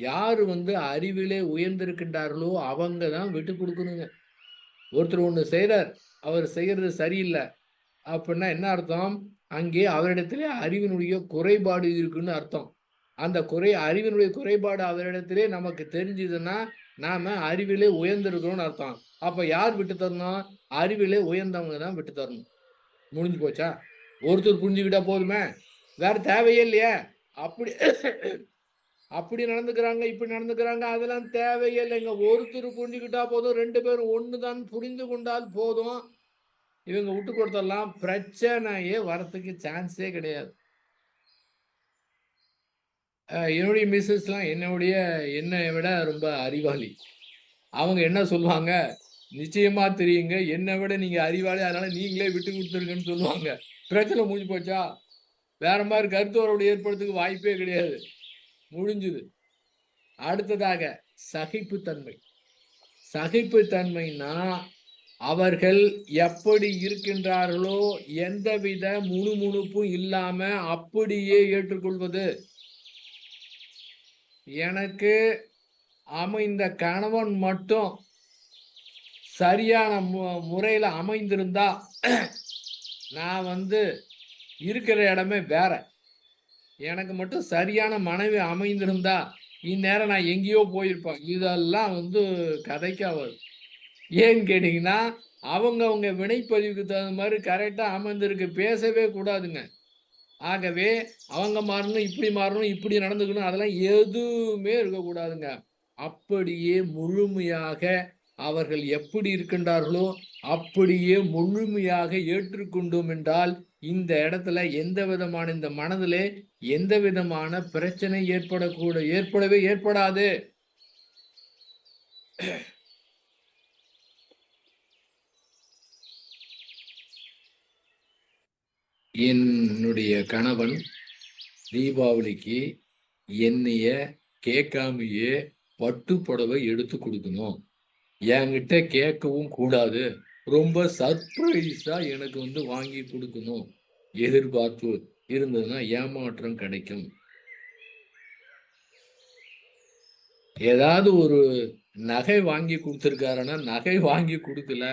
யாரு வந்து அறிவிலே உயர்ந்திருக்கின்றார்களோ அவங்க தான் விட்டுக் குடுக்கணுங்க. ஒருத்தர் ஒண்ணு செய்றார். அவர் செய்யறது சரியில்ல. அப்படின்னா என்ன அர்த்தம்? அங்கே அவரிடத்திலே அறிவினுடைய குறைபாடு இருக்குன்னு அர்த்தம். அந்த அறிவினுடைய குறைபாடு அவரிடத்திலே நமக்கு தெரிஞ்சதுன்னா, நாம அறிவிலே உயர்ந்திருக்கிறோம்னு அர்த்தம். அப்ப யார் விட்டு தரணும்? அறிவிலே உயர்ந்தவங்க தான் விட்டு தரணும். முடிஞ்சு போச்சா? ஒருத்தர் புரிஞ்சுக்கிட்டா போதுமே! வேற தேவையே இல்லையே! அப்படி அப்படி நடந்துக்கிறாங்க, இப்படி நடந்துக்கிறாங்க. அதெல்லாம் தேவையே இல்லைங்க. ஒருத்தர் புரிஞ்சுக்கிட்டா போதும். 2 பேரும் ஒண்ணு தான் புரிந்து கொண்டால் போதும். இவங்க விட்டு கொடுத்தெல்லாம் பிரச்சனையே வரத்துக்கு சான்ஸே கிடையாது. என்னுடைய மிஸ்ஸஸ்லாம் என்னை விட ரொம்ப அறிவாளி. அவங்க என்ன சொல்லுவாங்க, "நிச்சயமா தெரியுங்க. என்ன விட நீங்க அறிவாளி. அதனால நீங்களே விட்டு குடுத்துருங்கன்னு" சொல்லுவாங்க. பிரச்சனை முடிஞ்சு போச்சா? வேற மாரி கருத்து வேறுபாடு ஏற்படுறதுக்கு வாய்ப்பே கிடையாது. முடிஞ்சுது. அடுத்ததாக சகிப்புத்தன்மை. சகிப்புத்தன்மைன்னா, அவர்கள் எப்படி இருக்கின்றார்களோ, எந்தவித முணுமுணுப்பும் இல்லாம அப்படியே ஏற்றுக்கொள்வது. எனக்கு அமைந்த கணவன் மட்டும் சரியான முறையில அமைந்திருந்தா, நான் இருக்கிற இடமே வேற. எனக்கு மட்டும் சரியான மனைவி அமைந்திருந்தா, இந்நேரம் நான் எங்கேயோ போயிருப்பேன். இதெல்லாம் கதைக்கு ஆவாது. ஏன்னு கேட்டீங்கன்னா, அவங்கவங்க வினைப்பதிவுக்கு தகுந்த மாரி கரெக்ட்டா அமைந்திருக்கு. பேசவே கூடாதுங்க. ஆகவே அவங்க மாறணும், இப்படி மாறணும், இப்படி நடந்துக்கணும், அதெல்லாம் எதுவுமே இருக்கக்கூடாதுங்க. அப்படியே முழுமையாக அவர்கள் எப்படி இருக்கின்றார்களோ, அப்படியே முழுமையாக ஏற்றுக்கொண்டோம் என்றால், இந்த இடத்துல எந்த விதமான இந்த மனதிலே எந்த விதமான பிரச்சனை ஏற்படவே ஏற்படாது. என்னுடைய கணவன் தீபாவளிக்கு என்னைய கேட்காமயே பட்டு புடவை எடுத்து குடுக்கணும். என்கிட்ட கேட்கவும் கூடாது. ரொம்ப சர்ப்ரைஸா எனக்கு வாங்கி குடுக்கணும். எதிர்பார்ப்பு இருந்ததுன்னா ஏமாற்றம் கிடைக்கும். ஏதாவது ஒரு நகை வாங்கி குடுத்திருக்காருன்னா, நகை வாங்கி குடுக்கல.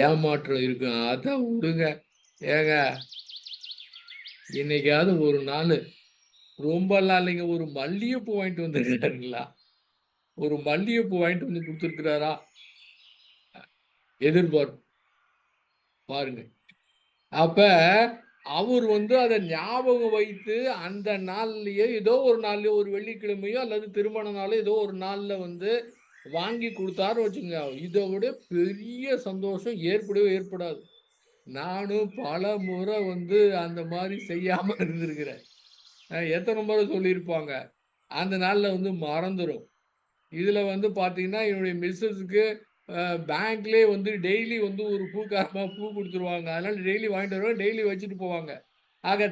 ஏமாற்றம் இருக்கும். அத விடுங்க. ஏங்க இன்னைக்காவது ஒரு நாளு ரொம்பலாம் இல்லைங்க. ஒரு மல்லிகைப்பூ வாங்கிட்டு வந்திருக்காருங்களா? ஒரு மல்லிகைப்பூ வாங்கிட்டு வந்து குடுத்திருக்கிறாரா? எதிர்பார்ப்பு பாருங்க. அப்ப அவர் அத ஞாபகம் வைத்து அந்த நாள்லயே ஏதோ ஒரு நாள்லயோ ஒரு வெள்ளிக்கிழமையோ அல்லது திருமண நாளோ ஏதோ ஒரு நாள்ல வாங்கி குடுத்தாருன்னு வச்சுக்கங்க. இத விட பெரிய சந்தோஷம் ஏற்படவே ஏற்படாது. நானும் பல முறை அந்த மாரி செய்யாம இருந்திருக்கிறேன். எத்தன முறை சொல்லியிருப்பாங்க. அந்த நாள்ல மறந்துரும். இதுல பார்த்தீங்கன்னா, என்னுடைய மிஸ்ஸஸ்க்கு பேங்க்லயே டெய்லி ஒரு பூக்காரமா பூ குடுத்துருவாங்க. அதனால டெய்லி வாங்கிட்டு வருவாங்க. டெய்லி வச்சுட்டு போவாங்க. ஆக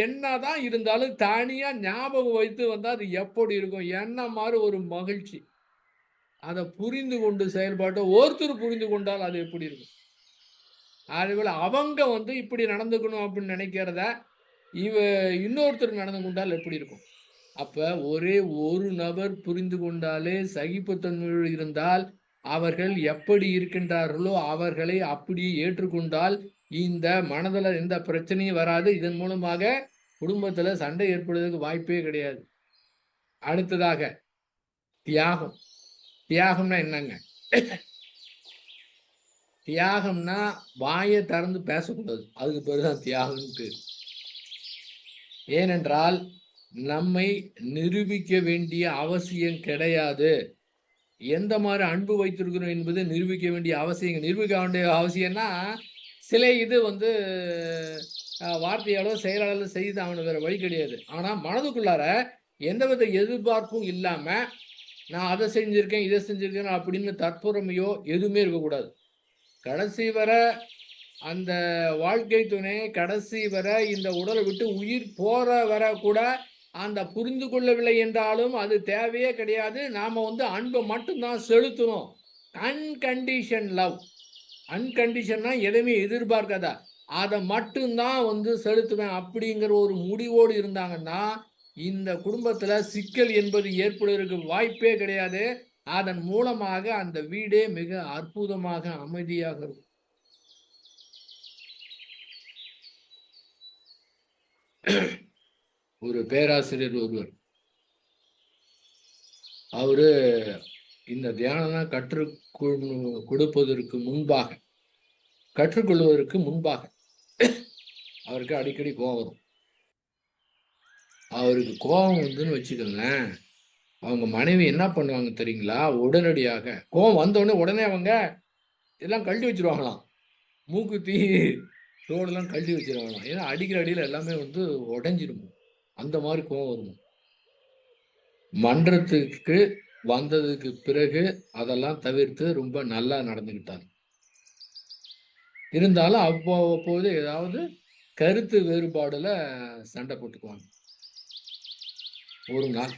என்னதான் இருந்தாலும் தனியா ஞாபகம் வைத்து வந்தா அது எப்படி இருக்கும்? என்ன மாரி ஒரு மகிழ்ச்சி. அத புரிந்து கொண்டு செயல்பாட்ட ஒருத்தர் புரிந்து கொண்டால் அது எப்படி இருக்கும்? அதேபோல அவங்க இப்படி நடந்துக்கணும் அப்படின்னு நினைக்கிறத, இவ இன்னொருத்தர் நடந்து கொண்டால் எப்படி இருக்கும்? அப்ப ஒரே ஒரு நபர் புரிந்து கொண்டாலே சகிப்புத்தன்மையோடு இருந்தால், அவர்கள் எப்படி இருக்கின்றார்களோ அவர்களை அப்படியே ஏற்றுக்கொண்டால், இந்த மனதுல எந்த பிரச்சனையும் வராது. இதன் மூலமாக குடும்பத்துல சண்டை ஏற்படுவதற்கு வாய்ப்பே கிடையாது. அடுத்ததாக தியாகம். தியாகம்னா என்னங்க? தியாகம்னா வாய திறந்து பேசக்கூடாது. அதுக்கு பேரு தான் தியாகம்னு பேரு. ஏனென்றால், நம்மை நிரூபிக்க வேண்டிய அவசியம் கிடையாது. எந்த மாரி அன்பு வைத்திருக்கிறோம் என்பது நிரூபிக்க வேண்டிய அவசியம்னா, சில இது வார்த்தையாலோ, செயலாலோ செய்து ஆகணும். வேற வழி கிடையாது. ஆனா மனதுக்குள்ளார எந்தவித எதிர்பார்ப்பும் இல்லாம, நான் அத செஞ்சிருக்கேன், இத செஞ்சிருக்கேன் அப்படின்னு தற்பெருமையோ எதுவுமே இருக்கக்கூடாது. கடைசி வர அந்த வாழ்க்கை துணை கடைசி வர இந்த உடலை விட்டு உயிர் போற வர கூட அந்த புரிந்து கொள்ளவில்லை என்றாலும் அது தேவையே கிடையாது. நாம அன்பை மட்டும் தான் செலுத்தணும். அன்கண்டிஷன் லவ். அன்கண்டிஷன்னா எதையுமே எதிர்பார்க்காத. அத மட்டும் தான் செலுத்துவேன் அப்படிங்கிற ஒரு முடிவோடு இருந்தாங்கன்னா, இந்த குடும்பத்துல சிக்கல் என்பது ஏற்படுவதற்கு வாய்ப்பே கிடையாது. அதன் மூலமாக அந்த வீடே மிக அற்புதமாக அமைதியாக இருக்கும். ஒரு பேராசிரியர் ஒருவர். அவரு இந்த தியானம்லாம் கொடுப்பதற்கு முன்பாக, கற்றுக்கொள்வதற்கு முன்பாக அவருக்கு அடிக்கடி கோவம் வரும். அவருக்கு கோவம் வந்துன்னு வச்சுக்கோங்களேன், அவங்க மனைவி என்ன பண்ணுவாங்க தெரியுங்களா? உடனடியாக கோவம் வந்தவுடனே உடனே அவங்க இதெல்லாம் கழட்டி வச்சுருவாங்களாம். மூக்குத்தி தோடெல்லாம் கழட்டி வச்சிருவாங்களாம். ஏன்னா அடிக்கிற அடியில எல்லாமே வந்து உடைஞ்சிரும். அந்த மாதிரி கோவம் வரும். மன்றத்துக்கு வந்ததுக்கு பிறகு அதெல்லாம் தவிர்த்து ரொம்ப நல்லா நடந்துக்கிட்டார். இருந்தாலும் அவ்வப்போது ஏதாவது கருத்து வேறுபாடுல சண்டை போட்டுக்குவாங்க. ஒரு நாள்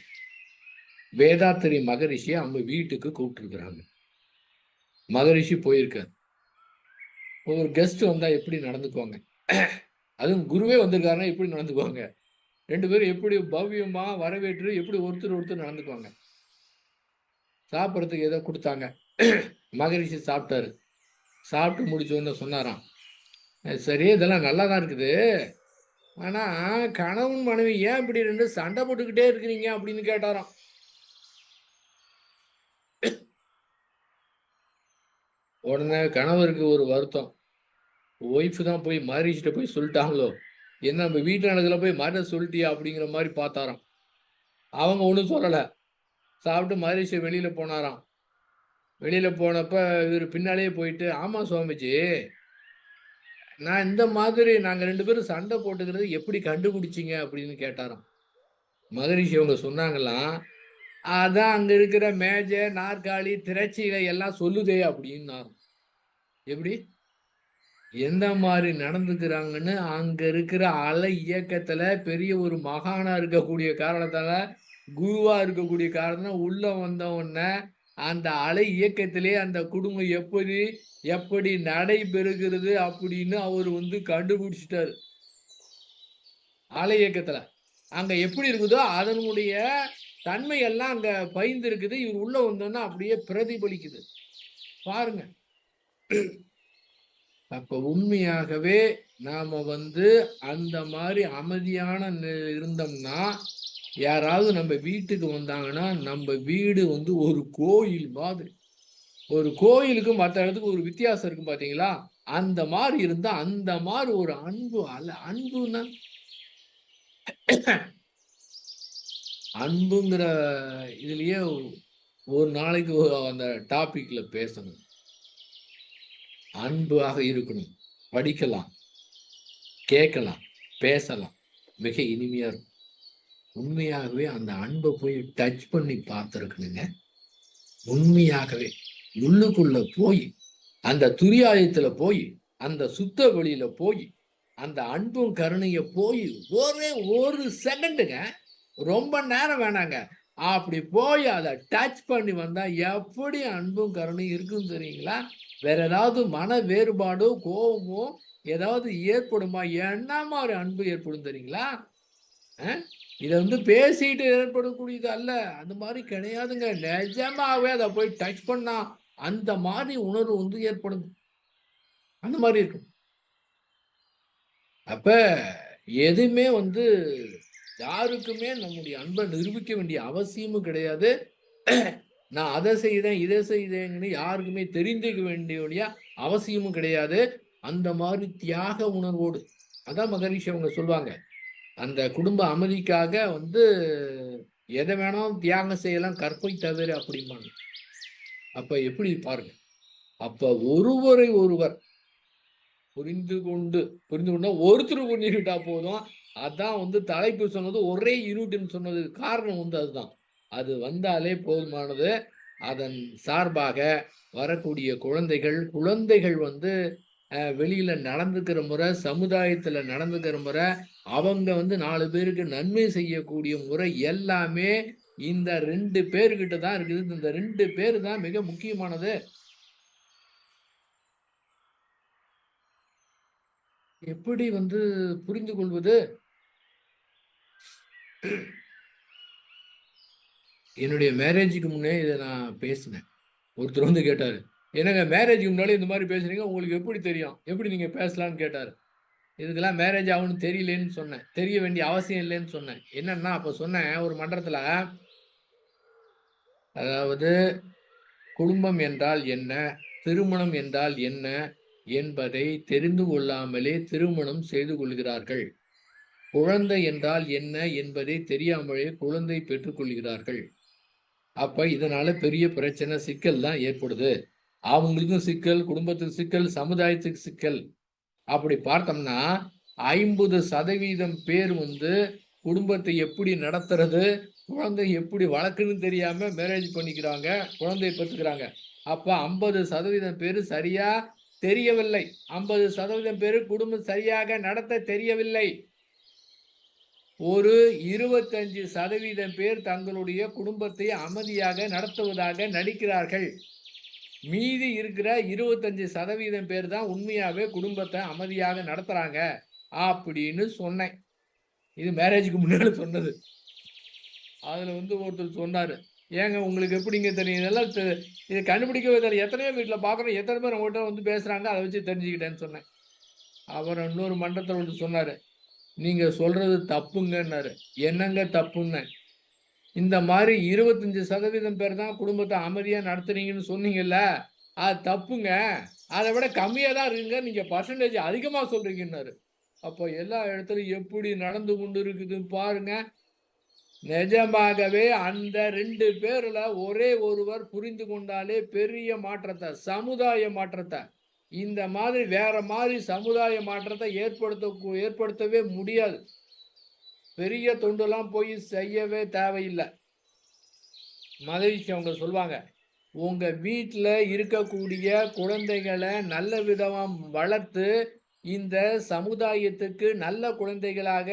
வேதாத்திரி மகரிஷியை அவங்க வீட்டுக்கு கூப்பிட்டுருக்கிறாங்க. மகரிஷி போயிருக்கார். ஒரு கெஸ்ட் வந்தா எப்படி நடந்துக்குவாங்க? அதுவும் குருவே வந்திருக்காருன்னா எப்படி நடந்துக்குவாங்க? 2 பேரும் எப்படி பவ்யமா வரவேற்று எப்படி ஒருத்தர் ஒருத்தர் நடந்துக்குவாங்க? சாப்பிட்றதுக்கு ஏதோ குடுத்தாங்க. மகரிஷி சாப்பிட்டாரு. சாப்பிட்டு முடிச்ச உடனே சொன்னாராம், சரி இதெல்லாம் நல்லா தான் இருக்குது. ஆனா கணவன் மனைவி ஏன் இப்படி 2 சண்டை போட்டுக்கிட்டே இருக்கிறீங்க அப்படின்னு கேட்டாராம். உடனே கணவருக்கு ஒரு வருத்தம். ஒய்ஃப் தான் போய் மகரிஷிட்ட போய் சொல்லிட்டாங்களோ, என்ன நம்ம வீட்ல நடக்கிறதுல போய் மகரிட்ட சொல்லிட்டியா அப்படிங்கிற மாதிரி பார்த்தாராம். அவங்க ஒண்ணும் சொல்லல. சாப்பிட்டு மகரிஷி வெளியில போனாராம். வெளியில போனப்ப இவரு பின்னாலேயே போயிட்டு, ஆமா சுவாமிஜி, நான் இந்த மாதிரி நாங்க 2 பேரும் சண்டை போட்டுக்கிறது எப்படி கண்டுபிடிச்சீங்க அப்படின்னு கேட்டாராம். மகரிஷி அவங்க சொன்னாங்களாம், அதான் அங்க இருக்கிற மேஜை, நாற்காலி, திரைச்சீலை எல்லாம் சொல்லுதே அப்படின்னாராம். எப்படி? எந்த மாரி நடந்துக்கிறாங்கன்னு அங்க இருக்கிற அலை இயக்கத்துல பெரிய ஒரு மகானா இருக்கக்கூடிய காரணத்தால, குருவா இருக்கக்கூடிய காரணம் உள்ள வந்த உடனே, அந்த அலை இயக்கத்திலே அந்த குடும்பம் எப்படி எப்படி நடைபெறுகிறது அப்படின்னு அவரு வந்து கண்டுபிடிச்சுட்டாரு. அலை இயக்கத்துல. அங்க எப்படி இருக்குதோ அதனுடைய தன்மை எல்லாம் அங்க பயிந்திருக்குது. இவரு உள்ள வந்தோனே அப்படியே பிரதிபலிக்குது. பாருங்க. அப்ப உண்மையாகவே நாம வந்து அந்த மாரி அமைதியான இருந்தோம்னா, யாராவது நம்ம வீட்டுக்கு வந்தாங்கன்னா, நம்ம வீடு வந்து ஒரு கோயில் மாதிரி. ஒரு கோயிலுக்கும் மத்த இடத்துக்கு ஒரு வித்தியாசம் இருக்கும் பார்த்தீங்களா? அந்த மாரி இருந்தா, அந்த மாரி ஒரு அன்பு அன்புன்னா அன்புங்கிற இதுலயே ஒரு நாளைக்கு அந்த டாபிக்ல பேசணும். அன்பாக இருக்கணும். படிக்கலாம், கேட்கலாம், பேசலாம். மிக இனிமையா இருக்கும். உண்மையாகவே அந்த அன்ப போய் டச் பண்ணி பார்த்துருக்கணுங்க. உண்மையாகவே. உள்ளுக்குள்ள போய், அந்த துரியாயத்துல போய், அந்த சுத்த வெளியில போய், அந்த அன்பும் கருணைய போய் ஒரே 1 செகண்டுங்க. ரொம்ப நேரம் வேணாங்க. அப்படி போய் அத டச் பண்ணி வந்தா எப்படி அன்பும் கருணையும் இருக்கும் தெரியுங்களா? வேற ஏதாவது மன வேறுபாடோ, கோவமோ ஏதாவது ஏற்படுமா? என்ன மாரி அன்பு ஏற்படும் தெரியுங்களா? அ இத வந்து பேசிட்டு ஏற்படக்கூடியது அல்ல. அந்த மாரி கிடையாதுங்க. நிஜமாவே அத போய் டச் பண்ணா, அந்த மாரி உணர்வு வந்து ஏற்படும். அந்த மாரி இருக்கும். அப்ப எதுவுமே வந்து யாருக்குமே நம்முடைய அன்ப நிரூபிக்க வேண்டிய அவசியமும் கிடையாது. நான் அத செய்தேன், இத செய்தேன்னு யாருக்குமே தெரிந்துக்க வேண்டிய அவசியமும் கிடையாது. அந்த மாரி தியாக உணர்வோடு அதான் மகரிஷி அவங்க சொல்வாங்க. அந்த குடும்ப அமைதிக்காக வந்து எத வேணாலும் தியாகம் செய்யலாம் கற்பை தவிர அப்படிம்பாங்க. அப்ப எப்படி பாருங்க. அப்ப ஒருவரை ஒருவர் புரிந்து கொண்டா ஒருத்தர் புரிஞ்சுக்கிட்டா போதும். அதான் வந்து தலைப்பு சொன்னது ஒரே யூனிட்ன்னு சொன்னதுக்கு காரணம் வந்து அதுதான். அது வந்தாலே போதுமானது. அதன் சார்பாக வரக்கூடிய குழந்தைகள், குழந்தைகள் வந்து வெளியில நடந்துக்கிற முறை, சமுதாயத்துல நடந்துக்கிற முறை, அவங்க வந்து 4 பேருக்கு நன்மை செய்யக்கூடிய முறை எல்லாமே இந்த 2 பேர்கிட்ட தான் இருக்குது. இந்த 2 பேரு தான் மிக முக்கியமானது. எப்படி வந்து புரிந்து கொள்வது? என்னுடைய மேரேஜுக்கு முன்னே இத நான் பேசினேன். ஒருத்தர் வந்து கேட்டாரு. "என்னங்க மேரேஜுக்கு முன்னாடி இந்த மாரி பேசுறீங்க. உங்களுக்கு எப்படி தெரியும்? எப்படி நீங்க பேசலாம்ன்னு?" கேட்டாரு. இதுக்கெல்லாம் மேரேஜ் ஆகும்ன்னு தெரியலேன்னு சொன்னேன். தெரிய வேண்டிய அவசியம் இல்லன்னு சொன்னேன். என்னன்னா, அப்ப சொன்னேன் ஒரு மன்றத்துல, அதாவது குடும்பம் என்றால் என்ன? திருமணம் என்றால் என்ன? என்பதை தெரிந்து கொள்ளாமலே திருமணம் செய்து கொள்கிறார்கள். குழந்தை என்றால் என்ன என்பதை தெரியாமலே குழந்தை பெற்றுக் கொள்கிறார்கள். அப்ப இதனால பெரிய பிரச்சனை, சிக்கல் தான் ஏற்படுது. அவங்களுக்கும் சிக்கல், குடும்பத்துக்கு சிக்கல், சமுதாயத்துக்கு சிக்கல். அப்படி பார்த்தோம்னா 50% பேர் வந்து குடும்பத்தை எப்படி நடத்துறது, குழந்தை எப்படி வளர்க்கணும்னு தெரியாம மேரேஜ் பண்ணிக்கிறாங்க, குழந்தையை பெத்துக்கிறாங்க. அப்ப 50% பேரு சரியா தெரியவில்லை. 50% பேரு குடும்பம் சரியாக நடத்த தெரியவில்லை. ஒரு 25% பேர் தங்களுடைய குடும்பத்தை அமைதியாக நடத்துவதாக நடிக்கிறார்கள். மீதி இருக்கிற 25% பேர் தான் உண்மையாவே குடும்பத்தை அமைதியாக நடத்துறாங்க அப்படின்னு சொன்னேன். இது மேரேஜுக்கு முன்னாடி சொன்னது. அதுல வந்து ஒருத்தர் சொன்னாரு, "ஏங்க உங்களுக்கு எப்படிங்க தெரியும்? இதெல்லாம் இத கண்டுபிடிக்கவே தெரியல. எத்தனையோ வீட்ல பார்க்குறோம். எத்தனை பேர் உங்ககிட்ட வந்து பேசுறாங்க. அத வச்சு தெரிஞ்சுக்கிட்டேன்னு" சொன்னேன். அப்புறம் இன்னொரு மண்டத்துல ஒருத்தர் சொன்னாரு, "நீங்க சொல்றது தப்புங்கன்னாரு." என்னங்க தப்புன்னேன். இந்த மாரி 25% பேர் தான் குடும்பத்த அமைதியா நடத்துறீங்கன்னு சொன்னீங்கல்ல, அது தப்புங்க. அத விட கம்மியா தான் இருக்குங்க. நீங்க பெர்சன்டேஜ் அதிகமா சொல்றீங்கன்னாரு. அப்போ எல்லா இடத்துலயும் எப்படி நடந்து கொண்டு இருக்குது பாருங்க. நிஜமாகவே அந்த 2 பேர்ல ஒரே ஒருவர் புரிந்து கொண்டாலே பெரிய மாற்றத்த, சமுதாய மாற்றத்த, இந்த மாதிரி வேற மாரி சமுதாய மாற்றத்த ஏற்படுத்தவே முடியாது. பெரிய தொண்டுலாம் போய் செய்யவே தேவையில்ல. மகரிஷி அவங்க சொல்வாங்க, உங்க வீட்ல இருக்கக்கூடிய குழந்தைகள நல்ல விதமா வளர்த்து, இந்த சமுதாயத்துக்கு நல்ல குழந்தைகளாக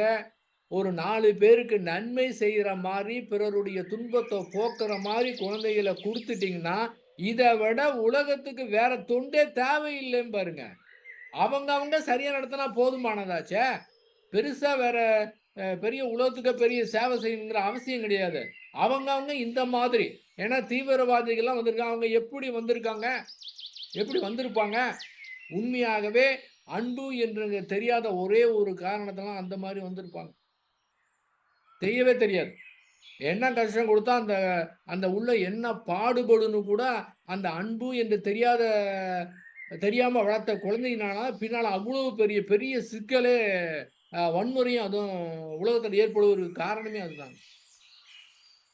ஒரு 4 பேருக்கு நன்மை செய்ற மாரி, பிறருடைய துன்பத்த போக்குற மாரி குழந்தைகள குடுத்துட்டீங்கன்னா, இத விட உலகத்துக்கு வேற தொண்டே தேவையில்லைன்னு பாருங்க. அவங்க சரியா நடத்தினா போதுமானதாச்சே! பெருசா வேற பெரிய உலகத்துக்கு பெரிய சேவை செய்யணுங்கிற அவசியம் கிடையாது. அவங்க இந்த மாதிரி. ஏன்னா தீவிரவாதிகள்லாம் வந்திருக்காங்க. அவங்க எப்படி வந்திருக்காங்க? எப்படி வந்திருப்பாங்க? உண்மையாகவே அன்பு என்று தெரியாத ஒரே ஒரு காரணத்தினால அந்த மாரி வந்திருப்பாங்க. தெரியவே தெரியாது. என்ன கஷ்டம் குடுத்தா அந்த அந்த உள்ள என்ன பாடுபடும்னு கூட அந்த அன்பு என்று தெரியாம வளர்த்த குழந்தையினால பின்னால அவ்வளவு பெரிய பெரிய சிக்கலே வன்முறையும் அதுவும் உலகத்துல ஏற்படுவதற்கு காரணமே அதுதான்.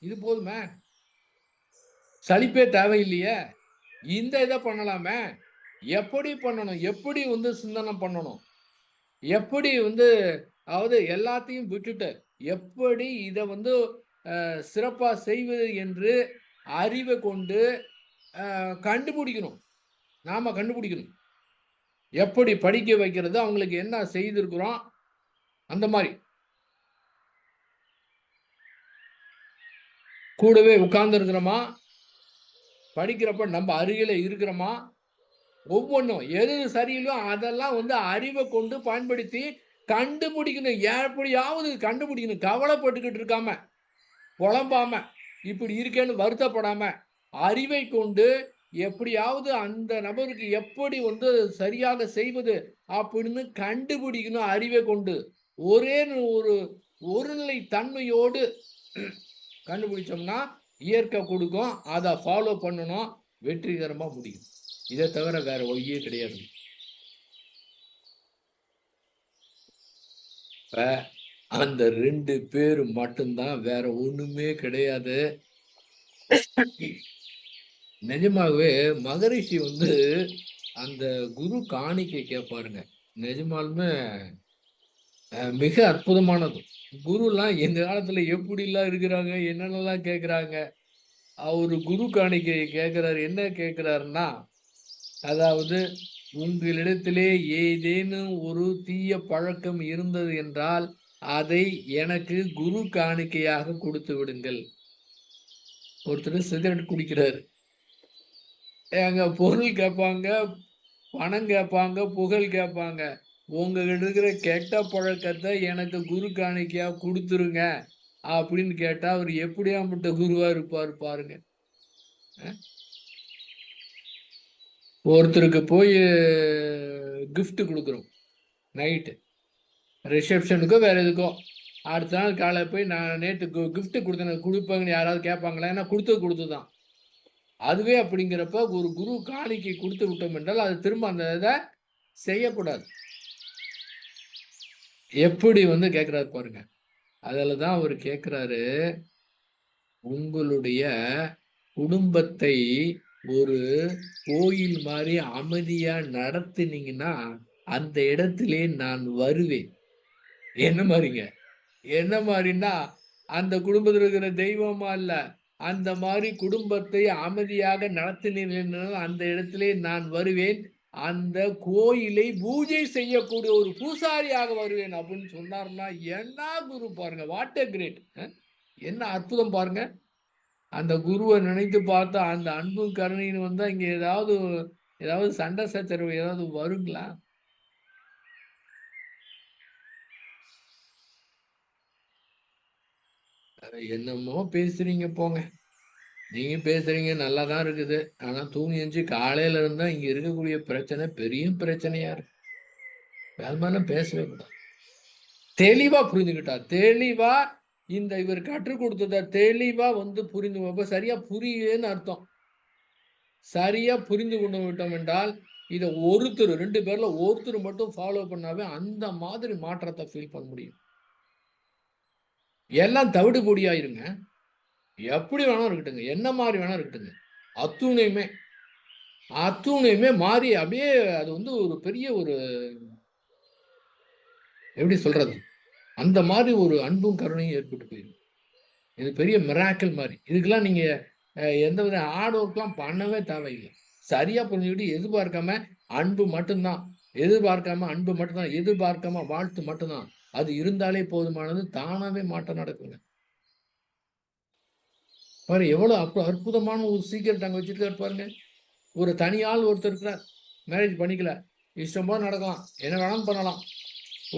இது போதுமே! சலிப்பே தேவையில்லையே! இந்த இத பண்ணலாமே! எப்படி பண்ணணும்? எப்படி வந்து சிந்தனை பண்ணணும்? எப்படி வந்து அதாவது எல்லாத்தையும் விட்டுட்டு, எப்படி இத வந்து சிறப்பா செய்வது என்று அறிவ கொண்டு கண்டுபிடிக்கணும். நாம கண்டுபிடிக்கணும். எப்படி படிக்க வைக்கிறது? அவங்களுக்கு என்ன செய்திருக்கிறோம்? அந்த மாரி. கூடவே உட்கார்ந்திருக்கிறோமா? படிக்கிறப்ப நம்ம அருகில இருக்கிறோமா? ஒவ்வொன்னும் எது சரியில்லையோ அதெல்லாம் வந்து அறிவ கொண்டு பயன்படுத்தி கண்டுபிடிக்கணும். எப்படியாவது கண்டுபிடிக்கணும். கவலைப்பட்டுக்கிட்டு இருக்காம, புலம்பாம, இப்படி இருக்கேன்னு வருத்தப்படாம, அறிவை கொண்டு எப்படியாவது அந்த நபருக்கு எப்படி வந்து சரியாக செய்வது அப்படின்னு கண்டுபிடிக்கணும் அறிவை கொண்டு. ஒரே ஒரு ஒருநிலை தன்மையோடு கண்டுபிடிச்சோம்னா, இயற்கை குடுக்கும். அத ஃபாலோ பண்ணணும். வெற்றிகரமா முடியும். இத தவிர வேற வழியே கிடையாது. இப்ப அந்த 2 பேரு மட்டும் தான். வேற ஒண்ணுமே கிடையாது. நிஜமாகவே மகரிஷி வந்து அந்த குரு காணிக்கை கேட்பாருங்க. நிஜமாலுமே மிக அற்புதமானது. குருலாம் எந்த காலத்துல எப்படிலாம் இருக்கிறாங்க, என்னென்னலாம் கேட்குறாங்க. அவரு குரு காணிக்கை கேட்கிறாரு. என்ன கேட்கிறாருன்னா, அதாவது உங்களிடத்திலே ஏதேனும் ஒரு தீய பழக்கம் இருந்தது என்றால், அதை எனக்கு குரு காணிக்கையாக குடுத்து விடுங்கள். ஒருத்தரு சிகரெட் குடிக்கிறாரு. ஏங்க பொருள் கேட்பாங்க, பணம் கேட்பாங்க, புகழ் கேட்பாங்க. உங்ககிட்ட இருக்கிற கெட்ட பழக்கத்த எனக்கு குரு காணிக்கையா குடுத்துருங்க. அப்படின்னு கேட்டா, அவரு எப்படியாப்பட்ட குருவா இருப்பாரு பாருங்க. ஒருத்தருக்கு போய் கிஃப்ட் குடுக்குறோம். நைட்டு. ரிசப்ஷனுக்கோ வேற எதுக்கோ. அடுத்த நாள் காலைல போய் நான் நேத்து கிஃப்ட் குடுத்தேனே குடுப்பேங்கன்னு யாராவது கேட்பாங்களா? ஏன்னா குடுத்தது குடுத்ததுதான். அதுவே அப்படிங்கிறப்ப ஒரு குரு காணிக்கை குடுத்து விட்டோம் என்றால், அது திரும்ப அந்த இத செய்யக்கூடாது. எப்படி வந்து கேட்கிறாரு பாருங்க. அதுல தான் அவரு கேட்கிறாரு, உங்களுடைய குடும்பத்தை ஒரு கோயில் மாதிரி அமைதியா நடத்தினீங்கன்னா அந்த இடத்திலே நான் வருவேன். என்ன மாதிரிங்க? என்ன மாரின்னா, அந்த குடும்பத்தில இருக்கிற தெய்வமா இல்ல. அந்த மாரி குடும்பத்தை அமைதியாக நடத்தினீர்கள் என்றால், அந்த இடத்திலே நான் வருவேன். அந்த கோயிலை பூஜை செய்யக்கூடிய ஒரு பூசாரியாக வருவேன் அப்படின்னு சொன்னார்ன்னா, என்ன குரு பாருங்க. What a great! என்ன அற்புதம் பாருங்க. அந்த குருவ நினைத்து பார்த்தா, அந்த அன்பும் கருணையும் வந்தா, இங்க ஏதாவது சண்டை சச்சரவு ஏதாவது வருங்களா? என்னமோ பேசுறீங்க போங்க. நீங்க பேசுறீங்க நல்லா தான் இருக்குது. ஆனா தூங்கி எந்திச்சு காலையில இருந்தா இங்க இருக்கக்கூடிய பிரச்சனை பெரிய பிரச்சனையா இருக்கு. அது மாதிரிலாம் பேசவே கூடாது. தெளிவா புரிஞ்சுக்கிட்டா. தெளிவா இவர் கற்றுக் குடுத்தத தெளிவா புரிந்து அப்ப சரியா புரியலன்னு அர்த்தம். சரியா புரிந்து கொண்டு விட்டோம் என்றால், இத ஒருத்தர் 2 பேர்ல ஒருத்தர் மட்டும் ஃபாலோ பண்ணாவே அந்த மாதிரி மாற்றத்த ஃபீல் பண்ண முடியும். எல்லாம் தவிடு பொடியாயிருங்க. எப்படி வேணா இருக்கட்டுங்க. என்ன மாரி வேணா இருக்கட்டுங்க. அத்துணையுமே அத்துணையுமே மாறி அப்படியே அது ஒரு பெரிய எப்படி சொல்றது? அந்த மாரி ஒரு அன்பும், கருணையும் ஏற்பட்டு போயிரும். இது பெரிய மிராக்கிள் மாரி. இதுக்கெல்லாம் நீங்க எந்தவித ஹார்ட் ஒர்க்லாம் பண்ணவே தேவையில்ல. சரியா புரிஞ்சுக்கிட்டு எதிர்பார்க்காம அன்பு மட்டும் தான். எதிர்பார்க்காம அன்பு மட்டும் தான். எதிர்பார்க்காம வாழ்த்து மட்டும் தான். அது இருந்தாலே போதுமானது. தானாவே மாற்றம் நடக்குங்க. பாரு எவ்வளோ அற்புதமான ஒரு சீக்ரெட் அங்க வச்சிருக்காரு பாருங்க. ஒரு தனி ஆள் ஒருத்தர் இருக்கிறார். மேரேஜ் பண்ணிக்கல. இஷ்டம் போல நடக்கலாம். என்ன வேணாலும் பண்ணலாம்.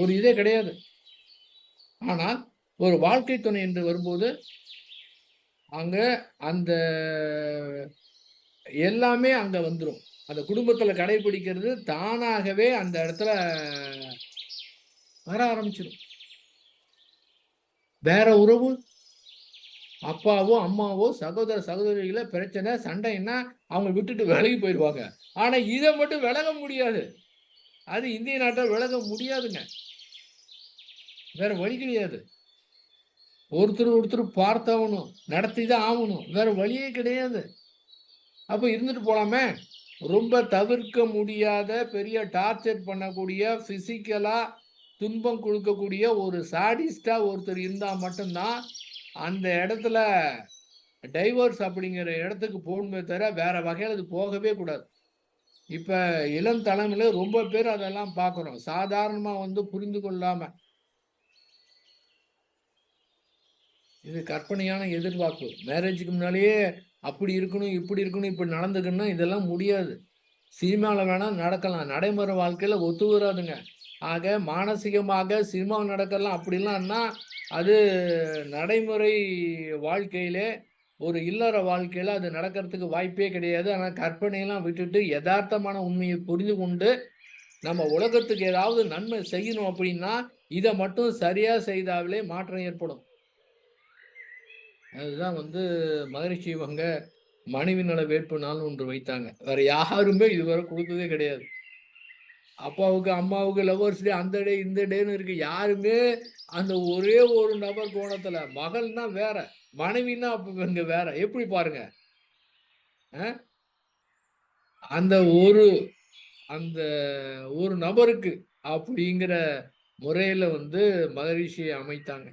ஒரு இதே கிடையாது. ஆனால் ஒரு வாழ்க்கை துணை என்று வரும்போது, அங்க அந்த எல்லாமே அங்க வந்துரும். அந்த குடும்பத்துல கடைபிடிக்கிறது தானாகவே அந்த இடத்துல வர ஆரம்பிச்சுரும். வேற உறவு அப்பாவோ, அம்மாவோ, சகோதர, சகோதரிகள பிரச்சனை, சண்டைன்னா அவங்க விட்டுட்டு விலகி போயிருவாங்க. ஆனா இத மட்டும் விலக முடியாது. அது இந்திய நாட்டுல விலக முடியாதுங்க. வேற வழி கிடையாது. ஒருத்தர் பார்த்தாகணும். நடத்தி தான் ஆவணும். வேற வழியே கிடையாது. அப்ப இருந்துட்டு போலாமே! ரொம்ப தவிர்க்க முடியாத பெரிய டார்ச்சர் பண்ணக்கூடிய, பிசிக்கலா துன்பம் குடுக்கக்கூடிய ஒரு சாடிஸ்ட்டா ஒருத்தர் இருந்தா மட்டும் தான், அந்த இடத்துல டைவர்ஸ் அப்படிங்கிற இடத்துக்கு போணுமே தவிர, வேற வகையில அது போகவே கூடாது. இப்ப இளம் தலைமுறையில ரொம்ப பேர் அதெல்லாம் பார்க்குறோம். சாதாரணமா புரிந்து கொள்ளாம, இது கற்பனையான எதிர்பார்ப்பு. மேரேஜுக்கு முன்னாலேயே அப்படி இருக்கணும், இப்படி இருக்கணும், இப்படி நடந்துக்கணும்னா இதெல்லாம் முடியாது. சினிமால வேணா நடக்கலாம். நடைமுறை வாழ்க்கையில ஒத்து வராதுங்க. ஆக மானசீகமாக சினிமா நடக்கலாம் அப்படிலாம்னா, அது நடைமுறை வாழ்க்கையிலே ஒரு இல்லற வாழ்க்கையில அது நடக்கிறதுக்கு வாய்ப்பே கிடையாது. ஆனா கற்பனையெல்லாம் விட்டுட்டு எதார்த்தமான உண்மைய புரிந்து கொண்டு, நம்ம உலகத்துக்கு ஏதாவது நன்மை செய்யணும் அப்படின்னா, இத மட்டும் சரியா செய்தாலே மாற்றம் ஏற்படும். அதுதான் மகரிஷி இவங்க மனைவி நல வேட்பு நாள்னு ஒன்று வைத்தாங்க. வேற யாருமே இதுவரை குடுத்ததே கிடையாது. அப்பாவுக்கு, அம்மாவுக்கு லவ்வர்ஸ் டே அந்த டே, இந்த டேன்னு இருக்கு. யாருமே அந்த ஒரே ஒரு நபர் கோணத்துல மகள்னா வேற, மனைவின்னா அப்ப இங்க வேற. எப்படி பாருங்க? அ அந்த ஒரு அந்த ஒரு நபருக்கு அப்படிங்கிற முறையில மகரிஷிய அமைத்தாங்க.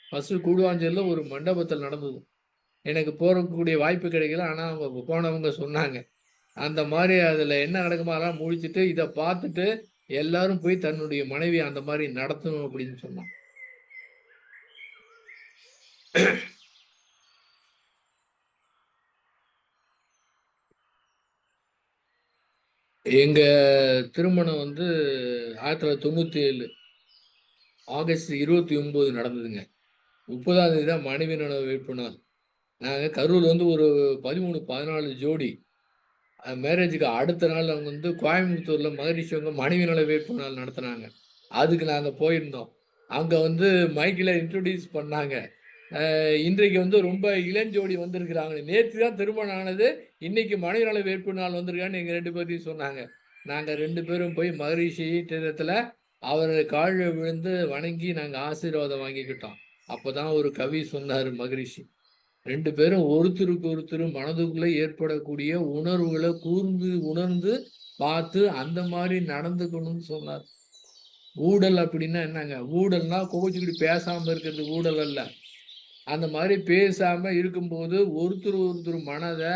ஃபர்ஸ்ட்டு கூடுவாஞ்சேரில ஒரு மண்டபத்துல நடந்தது. எனக்கு போறக்கூடிய வாய்ப்பு கிடைக்கல. ஆனா அவங்க போனவங்க சொன்னாங்க. அந்த மாரி அதுல என்ன நடக்குமோ அதெல்லாம் முழிச்சுட்டு, இத பார்த்துட்டு எல்லாரும் போய் தன்னுடைய மனைவிய அந்த மாரி நடத்தணும் அப்படின்னு சொன்னான். எங்க திருமணம் 1997 ஆகஸ்ட் 29 நடந்ததுங்க. 30ஆம் தேதி தான் மனைவியோட வேட்பு நாள். நாங்க கரூர்ல ஒரு 13, 14 ஜோடி. மேரேஜுக்கு அடுத்த நாள் அவங்க கோயம்புத்தூர்ல மகரிஷி மனைவி நல வேட்பு நாள் நடத்துனாங்க. அதுக்கு நாங்க போயிருந்தோம். அங்க மைக்ல இன்ட்ரோடியூஸ் பண்ணாங்க. இன்றைக்கு ரொம்ப இளஞ்சோடி வந்திருக்கிறாங்க. நேத்து தான் திருமணம் ஆனது. இன்னைக்கு மனைவி நல வேட்பு நாள் வந்திருக்கான்னு எங்க 2 பேத்தையும் சொன்னாங்க. நாங்க 2 பேரும் போய் மகரிஷி பீடத்துல அவர் கால்ல விழுந்து வணங்கி நாங்க ஆசீர்வாதம் வாங்கிக்கிட்டோம். அப்பதான் ஒரு கவி சொன்னாரு மகரிஷி. 2 பேரும் ஒருத்தருக்கு ஒருத்தர் மனதுக்குள்ள ஏற்படக்கூடிய உணர்வுகளை கூர்ந்து உணர்ந்து பார்த்து அந்த மாதிரி நடந்துக்கணும்னு சொன்னார். ஊடல் அப்படின்னா என்னங்க? ஊடல்னா கோவிச்சுக்கிட்டு பேசாம இருக்கிறது ஊடல் அல்ல. அந்த மாதிரி பேசாம இருக்கும்போது ஒருத்தர் ஒருத்தர் மனதை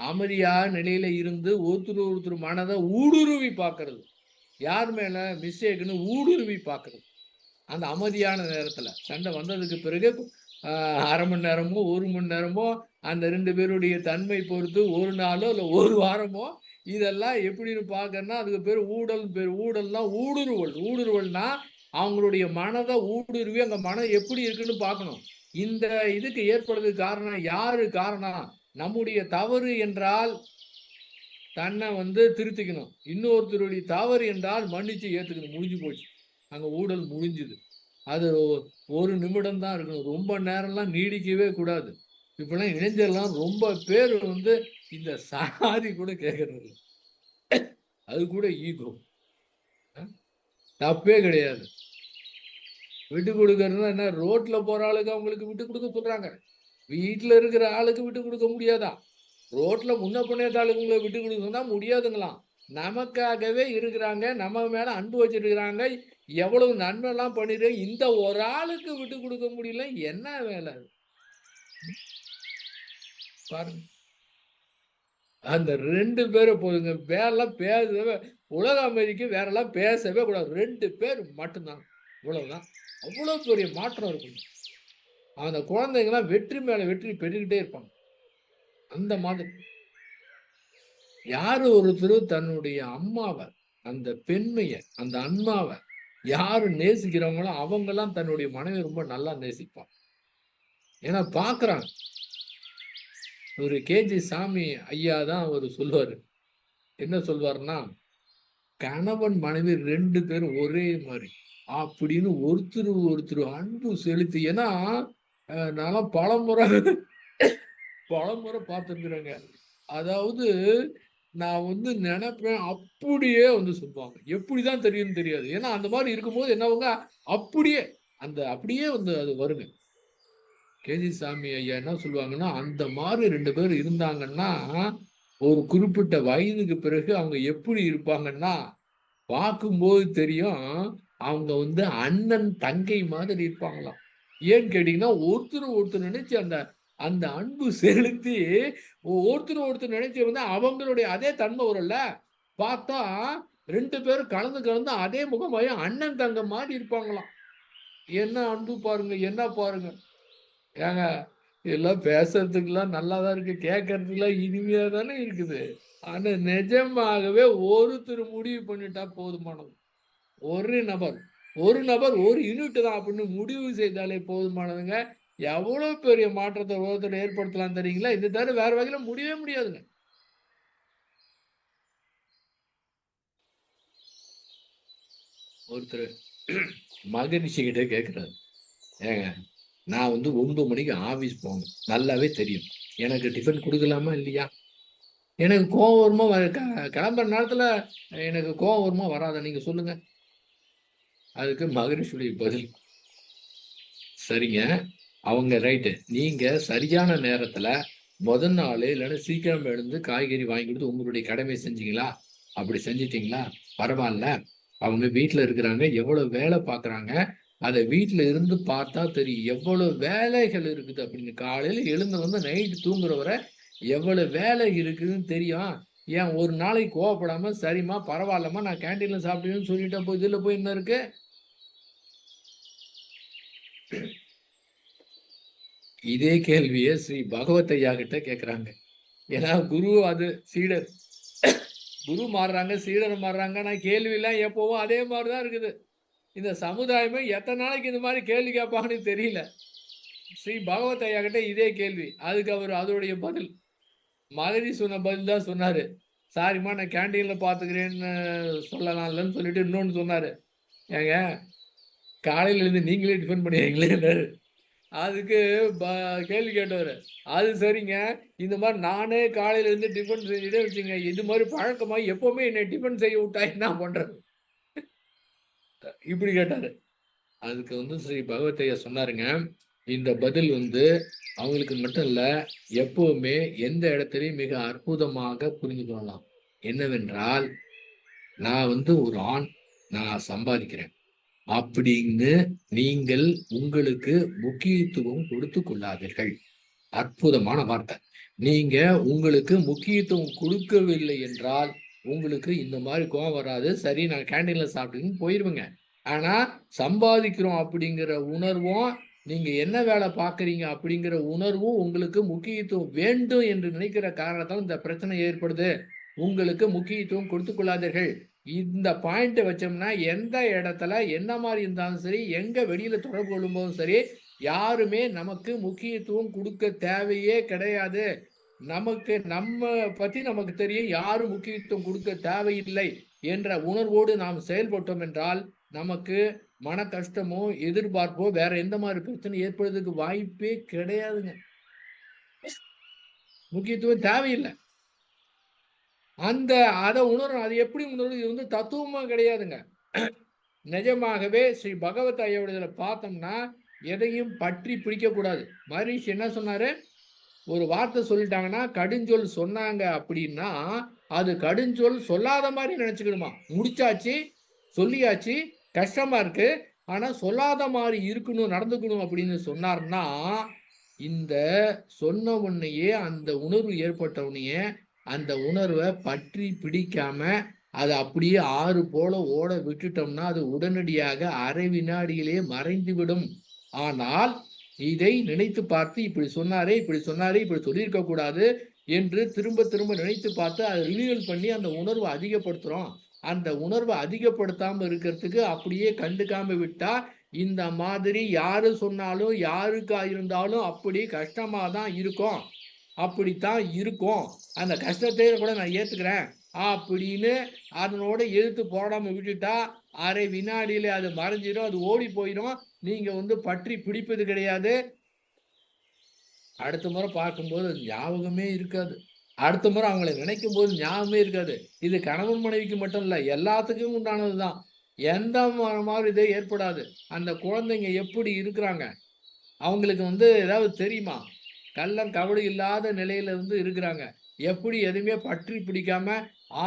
அமைதியான நிலையில இருந்து ஒருத்தர் ஒருத்தர் மனதை ஊடுருவி பார்க்கறது. யார் மேல மிஸ்டேக்குன்னு ஊடுருவி பார்க்கறது. அந்த அமைதியான நேரத்துல சண்டை வந்ததுக்கு பிறகு 1/2 மணி நேரமோ 1 மணி நேரமோ அந்த 2 பேருடைய தன்மை பொறுத்து 1 நாளோ இல்லை 1 வாரமோ இதெல்லாம் எப்படின்னு பார்க்கறனா அதுக்கு பேர் ஊடல். ஊடல்னா ஊடுருவல். ஊடுருவல்னா அவங்களுடைய மனதை ஊடுருவி அங்க மனம் எப்படி இருக்குன்னு பார்க்கணும். இந்த இதுக்கு ஏற்படுறதுக்கு காரணம் யாரு காரணம்? நம்முடைய தவறு என்றால் தன்னை திருத்திக்கணும். இன்னொருத்தருடைய தவறு என்றால் மன்னிச்சு ஏத்துக்கணும். முடிஞ்சு போச்சு. அங்க ஊடல் முடிஞ்சுது. அது 1 நிமிடம் தான் இருக்கணும். ரொம்ப நேரம்லாம் நீடிக்கவே கூடாது. இப்பெல்லாம் இளைஞர்லாம் ரொம்ப பேர் இந்த சாரி கூட கேட்கறது. அது கூட ஈகோ. தப்பே கிடையாது. விட்டு கொடுக்கறதுனா என்ன? ரோட்ல போற ஆளுக்கு அவங்களுக்கு விட்டு கொடுக்க சொல்றாங்க. வீட்டுல இருக்கிற ஆளுக்கு விட்டு கொடுக்க முடியாதா? ரோட்ல முன்ன பின்னேத்த ஆளுங்களை விட்டு கொடுக்கணும்னா முடியாதுங்களாம். நமக்காகவே இருக்கிறாங்க. நம்ம மேல அன்பு வச்சிருக்கிறாங்க. எவ்வளவு நன்மை எல்லாம் பண்ணிரு. இந்த ஒரு ஆளுக்கு விட்டு கொடுக்க முடியல. என்ன வேலை பாருங்க. அந்த 2 பேரும் போதுங்க. வேறெல்லாம் பேசவே உலக அமைதிக்கு வேறெல்லாம் பேசவே கூடாது. 2 பேர் மட்டும்தான். இவ்வளவுதான். அவ்வளவு பெரிய மாற்றம் இருக்கும். அந்த குழந்தைங்கலாம் வெற்றி மேல வெற்றி பெற்றுக்கிட்டே இருப்பாங்க. அந்த மாதிரி யாரு ஒருத்தர் தன்னுடைய அம்மாவை, அந்த பெண்மைய, அந்த அன்மாவை யாரு நேசிக்கிறவங்களோ அவங்கெல்லாம் தன்னுடைய மனைவி ரொம்ப நல்லா நேசிப்பாங்க. ஏன்னா பாக்குறாங்க. ஒரு கேஜி சாமி ஐயா தான் அவர் சொல்லுவாரு. என்ன சொல்வாருன்னா, கணவன் மனைவி 2 பேரும் ஒரே மாதிரி அப்படின்னு ஒருத்தர் ஒருத்தர் அன்பு செலுத்தி. ஏன்னா நான் பலமுறை பார்த்துருக்குறேங்க. அதாவது நான் நினைப்பேன் அப்படியே சொல்லுவாங்க. எப்படிதான் தெரியும்னு தெரியாது. ஏன்னா அந்த மாதிரி இருக்கும்போது என்னவங்க அப்படியே அப்படியே அது வருங்க. கேஜி சாமி ஐயா என்ன சொல்லுவாங்கன்னா, அந்த மாதிரி 2 பேர் இருந்தாங்கன்னா ஒரு குறிப்பிட்ட வயதுக்கு பிறகு அவங்க எப்படி இருப்பாங்கன்னா பார்க்கும்போது தெரியும். அவங்க அண்ணன் தங்கை மாதிரி இருப்பாங்களாம். ஏன்னு கேட்டீங்கன்னா ஒருத்தர் ஒருத்தர் நினைச்சு அந்த அந்த அன்பு செலுத்தி ஒருத்தர் ஒருத்தர் நினைச்சு அவங்களுடைய அதே தன்மை வரும்ல. பார்த்தா 2 பேரும் கலந்து கலந்து அதே முகமாயி அண்ணன் தங்க மாதிரி இருப்பாங்களாம். என்ன அன்பு பாருங்க, என்ன பாருங்க. ஏங்க இதெல்லாம் பேசுறதுக்கெல்லாம் நல்லாதான் இருக்கு. கேட்கறதுக்கெல்லாம் இனிமையா தானே இருக்குது. ஆனா நிஜமாகவே ஒருத்தர் முடிவு பண்ணிட்டா போதுமானது. ஒரு நபர் ஒரு யூனிட் தான் அப்படின்னு முடிவு செய்தாலே போதுமானதுங்க. எவ்வளவு பெரிய மாற்றத்தை உலகத்துல ஏற்படுத்தலாம் தெரியுங்களா? இது தவிர வேற வகையில முடியவே முடியாதுங்க. ஒருத்தர் மகரிஷி கிட்ட கேட்கிறாரு, ஏங்க நான் 9 மணிக்கு ஆபீஸ் போகணும். நல்லாவே தெரியும். எனக்கு டிஃபன் கொடுக்கலாமா இல்லையா? எனக்கு கோவம் வருமா? கிளம்புற நேரத்துல எனக்கு கோவம் வருமா வராதா? நீங்க சொல்லுங்க. அதுக்கு மகரிஷியுடைய பதில், சரிங்க. அவங்க ரைட்டு. நீங்க சரியான நேரத்துல முதல் நாள் இல்லைன்னா சீக்கிரம் எழுந்து காய்கறி வாங்கி கொடுத்து உங்களுடைய கடமையை செஞ்சீங்களா? அப்படி செஞ்சிட்டீங்களா? பரவாயில்ல. அவங்க வீட்டுல இருக்கிறாங்க. எவ்வளவு வேலை பார்க்குறாங்க. அதை வீட்டுல இருந்து பார்த்தா தெரியும். எவ்வளவு வேலைகள் இருக்குது அப்படின்னு. காலையில எழுந்து நைட்டு தூங்குற வரை எவ்வளவு வேலை இருக்குதுன்னு தெரியும். ஏன் ஒரு நாளைக்கு கோவப்படாம சரிம்மா பரவாயில்லம்மா நான் கேன்டீன்ல சாப்பிடுவேன்னு சொல்லிட்டா போய் இதுல போய் என்ன இருக்கு? இதே கேள்வியை ஸ்ரீ பகவத் ஐயா கிட்ட கேட்குறாங்க. ஏன்னா குரு அது சீடர். குரு மாறுறாங்க, சீடர் மாறுறாங்க. நான் கேள்வியெல்லாம் எப்பவும் அதே மாதிரிதான் இருக்குது. இந்த சமுதாயமே எத்தனை நாளைக்கு இந்த மாதிரி கேள்வி கேட்பாங்கன்னு தெரியல. ஸ்ரீ பகவத் ஐயா கிட்ட இதே கேள்வி. அதுக்கு அவர் அதோடைய பதில் மகரி சொன்ன பதில் தான் சொன்னாரு. சாரிம்மா நான் கேன்டீன்ல பாத்துக்கிறேன்னு சொல்லலாம்லன்னு சொல்லிட்டு இன்னொன்னு சொன்னாரு. ஏங்க காலையில இருந்து நீங்களே டிஃபன் பண்ணுவீங்களே. அதுக்கு கேள்வி கேட்டவர், அது சரிங்க. இந்த மாதிரி நானே காலையில இருந்து டிஃபன் செஞ்சுட்டே வச்சுங்க. இது மாதிரி பழக்கமா எப்பவுமே என்னை டிஃபன் செய்ய விட்டா என்ன பண்றது? இப்படி கேட்டாரு. அதுக்கு ஸ்ரீ பகவத் ஐயா சொன்னாருங்க, இந்த பதில் வந்து அவங்களுக்கு மட்டும் இல்ல, எப்பவுமே எந்த இடத்திலயும் மிக அற்புதமாக புரிந்து கொள்ளலாம். என்னவென்றால், நான் வந்து ஒரு ஆண், நான் சம்பாதிக்கிறேன் அப்படின்னு நீங்கள் உங்களுக்கு முக்கியத்துவம் கொடுத்துக் கொள்ளாதீர்கள். அற்புதமான வார்த்தை. நீங்க உங்களுக்கு முக்கியத்துவம் கொடுக்கவில்லை என்றால், உங்களுக்கு இந்த மாரி கோவம் வராது. சரி நான் கேன்டீன்ல சாப்பிட்டுன்னு போயிருவேங்க. ஆனா, சம்பாதிக்கிறோம் அப்படிங்கிற உணர்வும், நீங்க என்ன வேலை பார்க்குறீங்க அப்படிங்கிற உணர்வும் உங்களுக்கு முக்கியத்துவம் வேண்டும் என்று நினைக்கிற காரணத்தால இந்த பிரச்சனை ஏற்படுது. உங்களுக்கு முக்கியத்துவம் கொடுத்துக் கொள்ளாதீர்கள். இந்த பாயிண்ட்ட வச்சோம்னா, எந்த இடத்துல என்ன மாரி இருந்தாலும் சரி, எங்க வெளியில தொடர்பு கொள்ளும்போதும் சரி, யாருமே நமக்கு முக்கியத்துவம் குடுக்க தேவையே கிடையாது. நமக்கு நம்ம பத்தி நமக்கு தெரியும். யாரும் முக்கியத்துவம் குடுக்க தேவையில்லை என்ற உணர்வோடு நாம் செயல்பட்டோம் என்றால், நமக்கு மன கஷ்டமோ, எதிர்பார்ப்போ வேற எந்த மாரி பிரச்சனை ஏற்படுறதுக்கு வாய்ப்பே கிடையாதுங்க. முக்கியத்துவம் தேவையில்ல. அந்த அத உணரணும். அது எப்படி உணர்வது? இது வந்து தத்துவமா கிடையாதுங்க. நிஜமாகவே ஸ்ரீ பகவத் ஐயாவுடையதுல பார்த்தோம்னா, எதையும் பற்றி பிடிக்கக்கூடாது. மகரிஷி என்ன சொன்னாரு? ஒரு வார்த்தை சொல்லிட்டாங்கன்னா, கடுஞ்சொல் சொன்னாங்க அப்படின்னா, அது கடுஞ்சொல் சொல்லாத மாரி நெனச்சுக்கணுமா. முடிச்சாச்சு, சொல்லியாச்சு, கஷ்டமா இருக்கு. ஆனா சொல்லாத மாரி இருக்கணும், நடந்துக்கணும் அப்படின்னு சொன்னார்ன்னா, இந்த சொன்ன உடனேயே அந்த உணர்வு ஏற்பட்ட உடனேயே, அந்த உணர்வ பற்றி பிடிக்காம, அத அப்படியே ஆறு போல ஓட விட்டுட்டோம்னா, அது உடனடியாக அரை வினாடியிலே மறைந்துவிடும். ஆனால், இதை நினைத்து பார்த்து இப்படி சொன்னாரே, இப்படி சொன்னாரே, இப்படி சொல்லியிருக்க கூடாது என்று திரும்ப திரும்ப நினைத்து பார்த்து அத ரினியூவல் பண்ணி அந்த உணர்வ அதிகப்படுத்துறோம். அந்த உணர்வ அதிகப்படுத்தாம இருக்கிறதுக்கு அப்படியே கண்டுக்காம விட்டா, இந்த மாதிரி யாரு சொன்னாலும், யாருக்கா இருந்தாலும் அப்படி கஷ்டமா தான் இருக்கும். அப்படித்தான் இருக்கும். அந்த கஷ்டத்தையே கூட நான் ஏத்துக்கிறேன். அப்படின்னு அதனோட எதிர்த்து போடாம விட்டுட்டா, அரை வினாடியில அது மறைஞ்சிரும். அது ஓடி போயிரும். நீங்க வந்து பற்றி பிடிப்பது கிடையாது. அடுத்த முறை பார்க்கும்போது அது ஞாபகமே இருக்காது. அடுத்த முறை அவங்கள நினைக்கும்போது ஞாபகமே இருக்காது. இது கணவன் மனைவிக்கு மட்டும் இல்ல. எல்லாத்துக்கும் உண்டானது தான். எந்த மாரி இதே ஏற்படாது. அந்த குழந்தைங்க எப்படி இருக்கிறாங்க? அவங்களுக்கு வந்து ஏதாவது தெரியுமா? கள்ளம், கபடு இல்லாத நிலையில வந்து இருக்கிறாங்க. எப்படி எதுவுமே பற்றி பிடிக்காம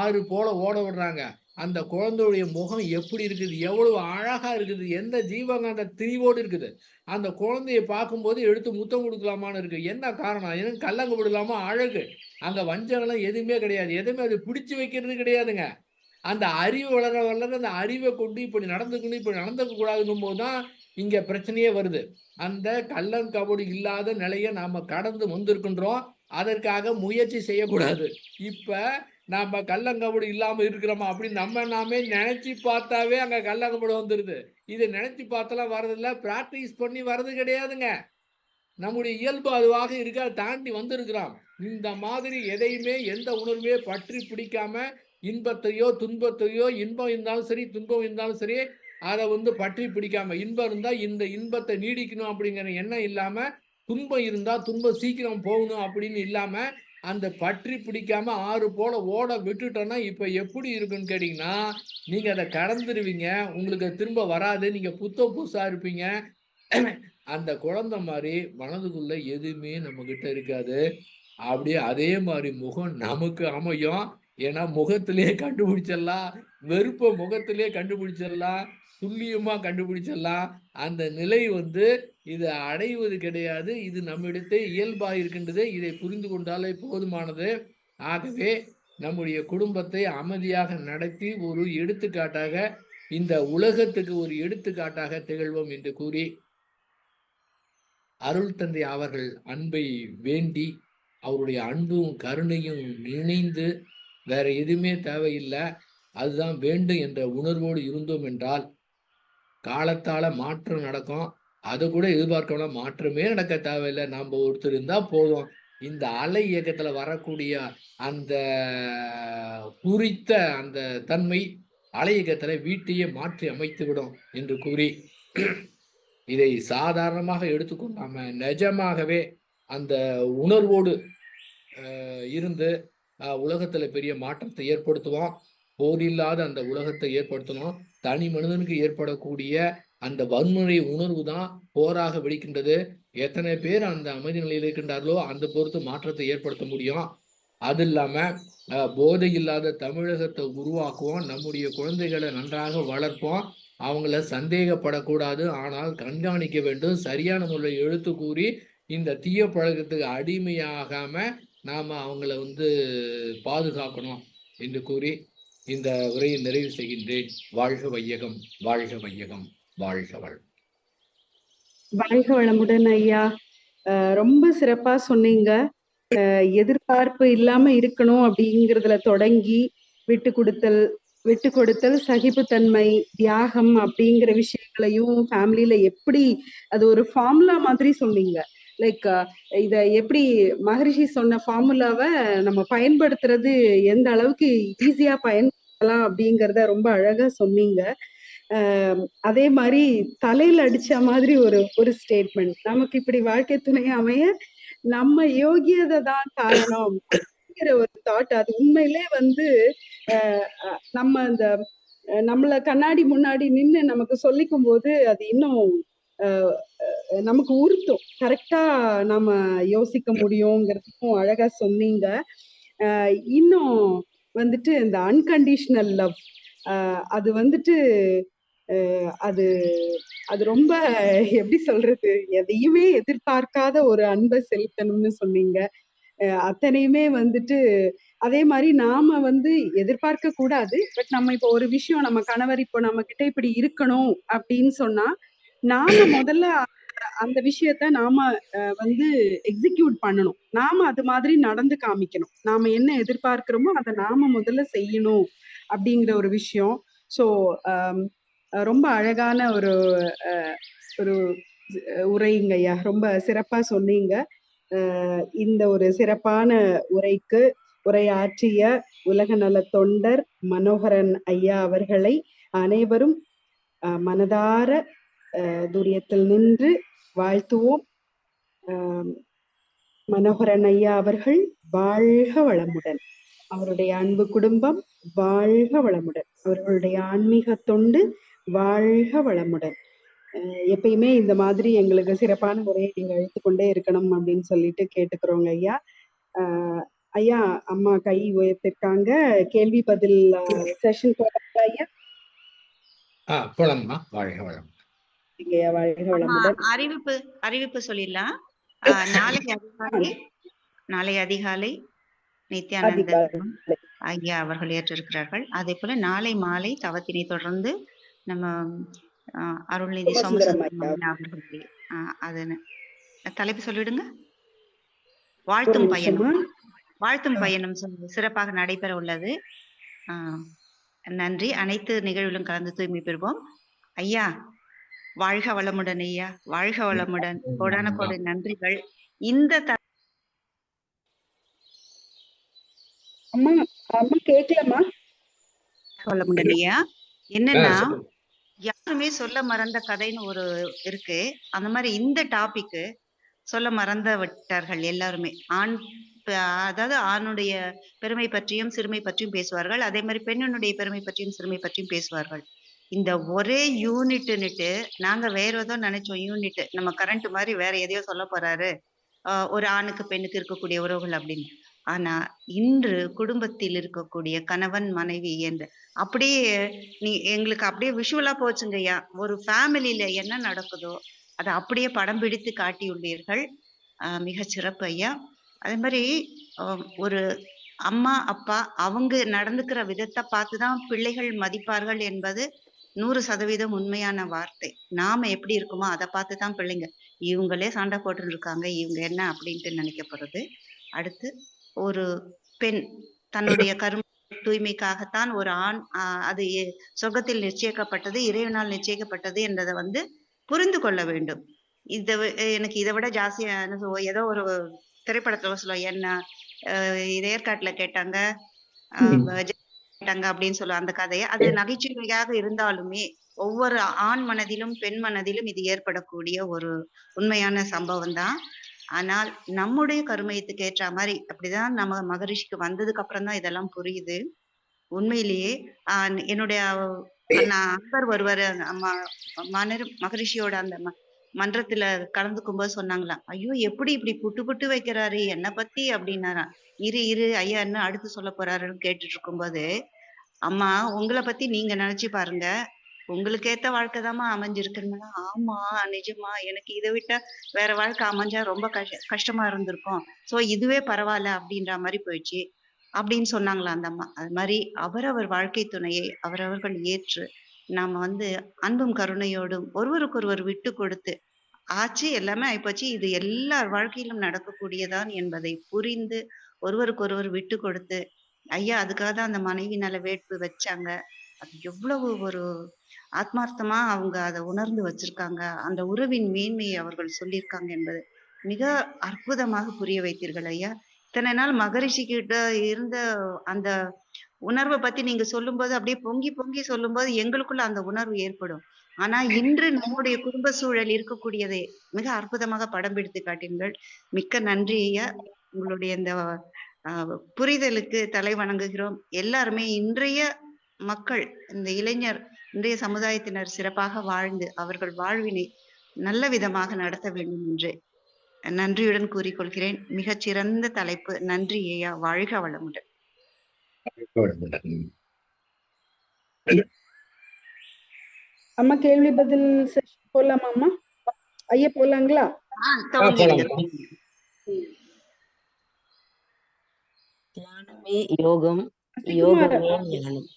ஆறு போல ஓட விடுறாங்க. அந்த குழந்தையுடைய முகம் எப்படி இருக்குது? எவ்வளவு அழகா இருக்குது? எந்த ஜீவகாந்த திரிவோடு இருக்குது? அந்த குழந்தைய பார்க்கும்போது எடுத்து முத்தம் குடுக்கலாமான்னு இருக்கு. என்ன காரணம்? ஏன்னா கள்ளங்கபடு இல்லாம அழகு. அங்க வஞ்சகம்லாம் எதுவுமே கிடையாது. எதுவுமே அது பிடிச்சு வைக்கிறது கிடையாதுங்க. அந்த அறிவு வளர வளர அந்த அறிவ கொண்டு இப்படி நடந்துக்கணும், இப்படி நடந்துக்க கூடாதுங்கும்போது தான் இங்க பிரச்சனையே வருது. அந்த கள்ளம், கபடு இல்லாத நிலைய நாம கடந்து வந்திருக்கின்றோம். அதற்காக முயற்சி செய்யக்கூடாது. இப்ப நாம கள்ளங்கபடு இல்லாம இருக்கிறோமா அப்படின்னு நம்ம நாமே நெனச்சு பார்த்தாவே அங்க கள்ளங்கபடு வந்துருது. இத நெனச்சு பார்த்தெல்லாம் வர்றதில்ல. பிராக்டிஸ் பண்ணி வர்றது கிடையாதுங்க. நம்முடைய இயல்பு அதுவாக இருக்க அத தாண்டி வந்திருக்கிறோம். இந்த மாதிரி எதையுமே எந்த உணர்வுமே பற்றி பிடிக்காம, இன்பத்தையோ, துன்பத்தையோ, இன்பம் இருந்தாலும் சரி, துன்பம் இருந்தாலும் சரி, அத வந்து பற்றி பிடிக்காம, இன்பம் இருந்தா இந்த இன்பத்த நீடிக்கணும் அப்படிங்கிற எண்ணம் இல்லாம, துன்பம் இருந்தா துன்பம் சீக்கிரம் போகணும் அப்படின்னு இல்லாம, அந்த பற்றி பிடிக்காம ஆறு போல ஓட விட்டுட்டோம்னா, இப்ப எப்படி இருக்குன்னு கேட்டீங்கன்னா, நீங்க அத கடந்துருவீங்க. உங்களுக்கு அது திரும்ப வராது. நீங்க புத்தம் புதுசா இருப்பீங்க. அந்த குழந்தை மாரி மனதுக்குள்ள எதுவுமே நம்மகிட்ட இருக்காது. அப்படியே அதே மாரி முகம் நமக்கு அமையும். ஏன்னா முகத்திலேயே கண்டுபிடிச்சிடலாம். வெறுப்ப முகத்திலேயே கண்டுபிடிச்சிடலாம். துல்லியமா கண்டுபிடிச்சிடலாம். அந்த நிலை வந்து இத அடைவது கிடையாது. இது நம்மிடத்தே இயல்பா இருக்கின்றது. இதை புரிந்து கொண்டாலே போதுமானது. ஆகவே நம்முடைய குடும்பத்தை அமைதியாக நடத்தி ஒரு எடுத்துக்காட்டாக இந்த உலகத்துக்கு ஒரு எடுத்துக்காட்டாக திகழ்வோம் என்று கூறி அருள் தந்தை அவர்கள் அன்பை வேண்டி, அவருடைய அன்பும், கருணையும் இணைந்து வேற எதுவுமே தேவையில்ல. அதுதான் வேண்டும் என்ற உணர்வோடு இருந்தோம் என்றால், காலத்தால மாற்றம் நடக்கும். அதக்கூட எதிர்பார்க்க வேணாம். மாற்றமே நடக்க தேவையில்ல. நம்ப ஒருத்தர் இருந்தா போதும். இந்த அலை இயக்கத்துல வரக்கூடிய அந்த குறித்த அந்த தன்மை, அலை இயக்கத்துல வீட்டையே மாற்றி அமைத்துவிடும் என்று கூறி இதை சாதாரணமாக எடுத்துக்கொள்ளாம, நிஜமாகவே அந்த உணர்வோடு இருந்து உலகத்துல பெரிய மாற்றத்தை ஏற்படுத்துவோம். போர் இல்லாத அந்த உலகத்தை ஏற்படுத்தணும். தனி மனிதனுக்கு ஏற்படக்கூடிய அந்த வன்முறை உணர்வு தான் போராக வெடிக்கின்றது. எத்தனை பேர் அந்த அமைதி நிலையில் இருக்கின்றார்களோ அந்த பொறுத்து மாற்றத்தை ஏற்படுத்த முடியும். அது இல்லாம போதை இல்லாத தமிழகத்தை உருவாக்குவோம். நம்முடைய குழந்தைகளை நன்றாக வளர்ப்போம். அவங்கள சந்தேகப்படக்கூடாது. ஆனால் கண்காணிக்க வேண்டும். சரியான முறையில் எடுத்து கூறி இந்த தீய பழக்கத்துக்கு அடிமையாகாம நாம அவங்கள பாதுகாக்கணும் என்று கூறி இந்த உரையை நிறைவு செய்கின்றேன். வாழ்க வையகம், வாழ்க வையகம், வாழ்க வளம். வாழ்க வளமுடன் ஐயா. ரொம்ப சிறப்பா சொன்னீங்க. எதிர்பார்ப்பு இல்லாம இருக்கணும் அப்படிங்கிறதுல தொடங்கி விட்டு கொடுத்தல், சகிப்புத்தன்மை, தியாகம் அப்படிங்கிற விஷயங்களையும் ஃபேமிலியில எப்படி அது ஒரு ஃபார்முலா மாதிரி சொன்னீங்க. லைக் இத எப்படி மகரிஷி சொன்ன ஃபார்முலாவை நம்ம பயன்படுத்துறது எந்த அளவுக்கு ஈஸியா பயன்படுத்தலாம் அப்படிங்கிறத ரொம்ப அழகா சொன்னீங்க. அதே மாதிரி தலையில அடிச்ச மாதிரி ஒரு ஸ்டேட்மெண்ட், நமக்கு இப்படி வாழ்க்கை துணை அமைய நம்ம யோகியதை தான் காரணம் அப்படிங்கிற ஒரு தாட். அது உண்மையிலே நம்ம அந்த நம்மள கண்ணாடி முன்னாடி நின்று நமக்கு சொல்லிக்கும் போது அது இன்னும் நமக்கு உறுத்தும். கரெக்டா நாம யோசிக்க முடியுங்கிறதுக்கும் அழகா சொன்னீங்க. இன்னும் இந்த அன்கண்டிஷனல் லவ், அது அது அது ரொம்ப எப்படி சொல்றது, எதையுமே எதிர்பார்க்காத ஒரு அன்பை செலுத்தணும்னு சொன்னீங்க. அத்தனையுமே அதே மாதிரி நாம எதிர்பார்க்க கூடாது. பட் நம்ம இப்போ ஒரு விஷயம், நம்ம கணவர் இப்போ நம்ம கிட்ட இப்படி இருக்கணும் அப்படின்னு சொன்னா நாம முதல்ல அந்த விஷயத்த நாம எக்ஸிக்யூட் பண்ணணும். நாம அது மாதிரி நடந்து காமிக்கணும். நாம என்ன எதிர்பார்க்கிறோமோ அதை நாம முதல்ல செய்யணும் அப்படிங்கிற ஒரு விஷயம். ஸோ ரொம்ப அழகான ஒரு ஒரு உரைங்க ஐயா. ரொம்ப சிறப்பா சொன்னீங்க. இந்த ஒரு சிறப்பான உரைக்கு உரையாற்றிய உலக நல தொண்டர் மனோகரன் ஐயா அவர்களை அனைவரும் மனதார துரியத்தில் நின்று வாழ்த்துவோம். மனோகரன் ஐயா அவர்கள் வாழ்க வளமுடன். அவருடைய அன்பு குடும்பம் வாழ்க வளமுடன். அவர்களுடைய ஆன்மீக தொண்டு வாழ்க வளமுடன். எப்பயுமே இந்த மாதிரி எங்களுக்கு சிறப்பான முறையை நீங்க அழைத்துக்கொண்டே இருக்கணும் அப்படின்னு சொல்லிட்டு கேட்டுக்கிறோங்க ஐயா. ஐயா, அம்மா கை உயர்த்திருக்காங்க. கேள்வி பதில் செஷன் போறாங்க ஐயா. போலாம்மா. வாழ்க வளம். வாழ்க வளமுடன். அறிவிப்பு சொல்லிடலாம். நாளை அதிகாலை நித்யானந்த ஐயா அவர்கள் ஏற்றிருக்கிறார்கள். அதே போல நாளை மாலை தவத்தினை தொடர்ந்து நம்ம அருள்நிதி சோமசுந்தரம் அவர்கள் அது தலைப்பு சொல்லிடுங்க. வாழ்த்தும் பயணம் சிறப்பாக நடைபெற உள்ளது. நன்றி. அனைத்து நிகழ்விலும் கலந்து தூய்மை பெறுவோம். ஐயா வாழ்க வளமுடன். ஐயா வாழ்க வளமுடன். கோடான கோடி நன்றிகள். இந்த அம்மா கேட்கலாமா? வளமுடன் ஐயா. என்னன்னா, யாருமே சொல்ல மறந்த கதைன்னு ஒரு இருக்கு. அந்த மாதிரி இந்த டாபிக் சொல்ல மறந்த விட்டார்கள் எல்லாருமே. அதாவது ஆணுடைய பெருமை பற்றியும் சிறுமை பற்றியும் பேசுவார்கள். அதே மாதிரி பெண்ணினுடைய பெருமை பற்றியும் சிறுமை பற்றியும் பேசுவார்கள். இந்த ஒரே யூனிட்னுட்டு நாங்க வேற ஏதோ நினைச்சோம். யூனிட் நம்ம கரண்ட் மாதிரி வேற எதையோ சொல்ல போறாரு, ஒரு ஆணுக்கு பெண்ணுக்கு இருக்கக்கூடிய உறவுகள் அப்படின்னு. ஆனா இன்று குடும்பத்தில் இருக்கக்கூடிய கணவன் மனைவி என்று அப்படியே எங்களுக்கு அப்படியே விஷுவலா போச்சுங்கய்யா. ஒரு ஃபேமிலியில என்ன நடக்குதோ அதை அப்படியே படம் பிடித்து காட்டியுள்ளீர்கள். மிக சிறப்பு ஐயா. அதே மாதிரி ஒரு அம்மா அப்பா அவங்க நடந்துக்கிற விதத்தை பார்த்துதான் பிள்ளைகள் மதிப்பார்கள் என்பது 100% உண்மையான வார்த்தை. நாம எப்படி இருக்குமோ அதை பார்த்துதான் பிள்ளைங்க, இவங்களே சண்டை போட்டு இருக்காங்க, இவங்க என்ன அப்படின்ட்டு நினைக்கப்படுறது. அடுத்து ஒரு பெண் தன்னுடைய கரும தூய்மைக்காகத்தான் ஒரு ஆண் அது சொர்க்கத்தில் நிச்சயிக்கப்பட்டது, இறைவனால் நிச்சயிக்கப்பட்டது என்றதை புரிந்து கொள்ள வேண்டும். எனக்கு இதை விட ஜாஸ்தியா ஏதோ ஒரு திரைப்படத்துல சொல்லுவோம், என்ன இது ஏற்காட்டுல கேட்டாங்க அப்படின்னு சொல்லுவோம் அந்த கதையை. அது நகைச்சுவையாக இருந்தாலுமே ஒவ்வொரு ஆண் மனதிலும் பெண் மனதிலும் இது ஏற்படக்கூடிய ஒரு உண்மையான சம்பவம் தான். ஆனால் நம்முடைய கருமையத்துக்கு ஏற்ற மாதிரி அப்படிதான் நம்ம மகரிஷிக்கு வந்ததுக்கு அப்புறம் தான் இதெல்லாம் புரியுது. உண்மையிலேயே என்னுடைய அண்ணா அன்பர் ஒருவர் மகரிஷியோட அந்த மன்றத்துல கலந்துக்கும்போது சொன்னாங்களாம், ஐயோ எப்படி இப்படி புட்டு புட்டு வைக்கிறாரு என்ன பத்தி அப்படின்னாராம். இரு இரு ஐயா என்ன அடுத்து சொல்ல போறாருன்னு கேட்டுட்டு இருக்கும்போது, அம்மா உங்களை பத்தி நீங்க நினைச்சு பாருங்க. உங்களுக்கு ஏத்த வாழ்க்கைதாம்மா அமைஞ்சிருக்குன்னா, ஆமா நிஜமா எனக்கு இதை விட்டா வேற வாழ்க்கை அமைஞ்சா ரொம்ப கஷ்டமா இருந்திருக்கும். சோ இதுவே பரவாயில்ல அப்படின்ற மாதிரி போயிடுச்சு அப்படின்னு சொன்னாங்களா அந்த அம்மா. அது மாதிரி அவரவர் வாழ்க்கை துணையை அவரவர்கள் ஏற்று நாம வந்து அன்பும் கருணையோடும் ஒருவருக்கொருவர் விட்டு கொடுத்து ஆச்சு எல்லாமே ஆயிப்போச்சு. இது எல்லார் வாழ்க்கையிலும் நடக்கக்கூடியதான் என்பதை புரிந்து ஒருவருக்கொருவர் விட்டு கொடுத்து ஐயா அதுக்காக தான் அந்த மனைவி நல வேட்பு வச்சாங்க. அது எவ்வளவு ஒரு ஆத்மார்த்தமா அவங்க அதை உணர்ந்து வச்சிருக்காங்க. அந்த உறவின் மேன்மையை அவர்கள் சொல்லியிருக்காங்க என்பது மிக அற்புதமாக புரிய வைத்தீர்கள் ஐயா. இத்தனை நாள் மகரிஷி கிட்ட இருந்த அந்த உணர்வை பத்தி நீங்க சொல்லும்போது அப்படியே பொங்கி பொங்கி சொல்லும்போது எங்களுக்குள்ள அந்த உணர்வு ஏற்படும். ஆனா இன்று நம்முடைய குடும்ப சூழல் இருக்கக்கூடியதை மிக அற்புதமாக படம் பிடித்து காட்டினீர்கள். மிக்க நன்றி ஐயா. உங்களுடைய இந்த புரிதலுக்கு தலை வணங்குகிறோம். எல்லாருமே இன்றைய மக்கள், இந்த இளைஞர், இன்றைய சமுதாயத்தினர் சிறப்பாக வாழ்ந்து அவர்கள் வாழ்வினை நல்ல விதமாக நடத்த வேண்டும் என்று நன்றியுடன் கூறிக்கொள்கிறேன். மிகச்சிறந்த தலைப்பு. நன்றி ஐயா. வாழ்க வளமுடன். அம்மா கேள்வி பதில் செஷன் போலாமா அம்மா? ஐயா போலாங்களா? ஞானமே யோகம், யோகமே ஞானம்.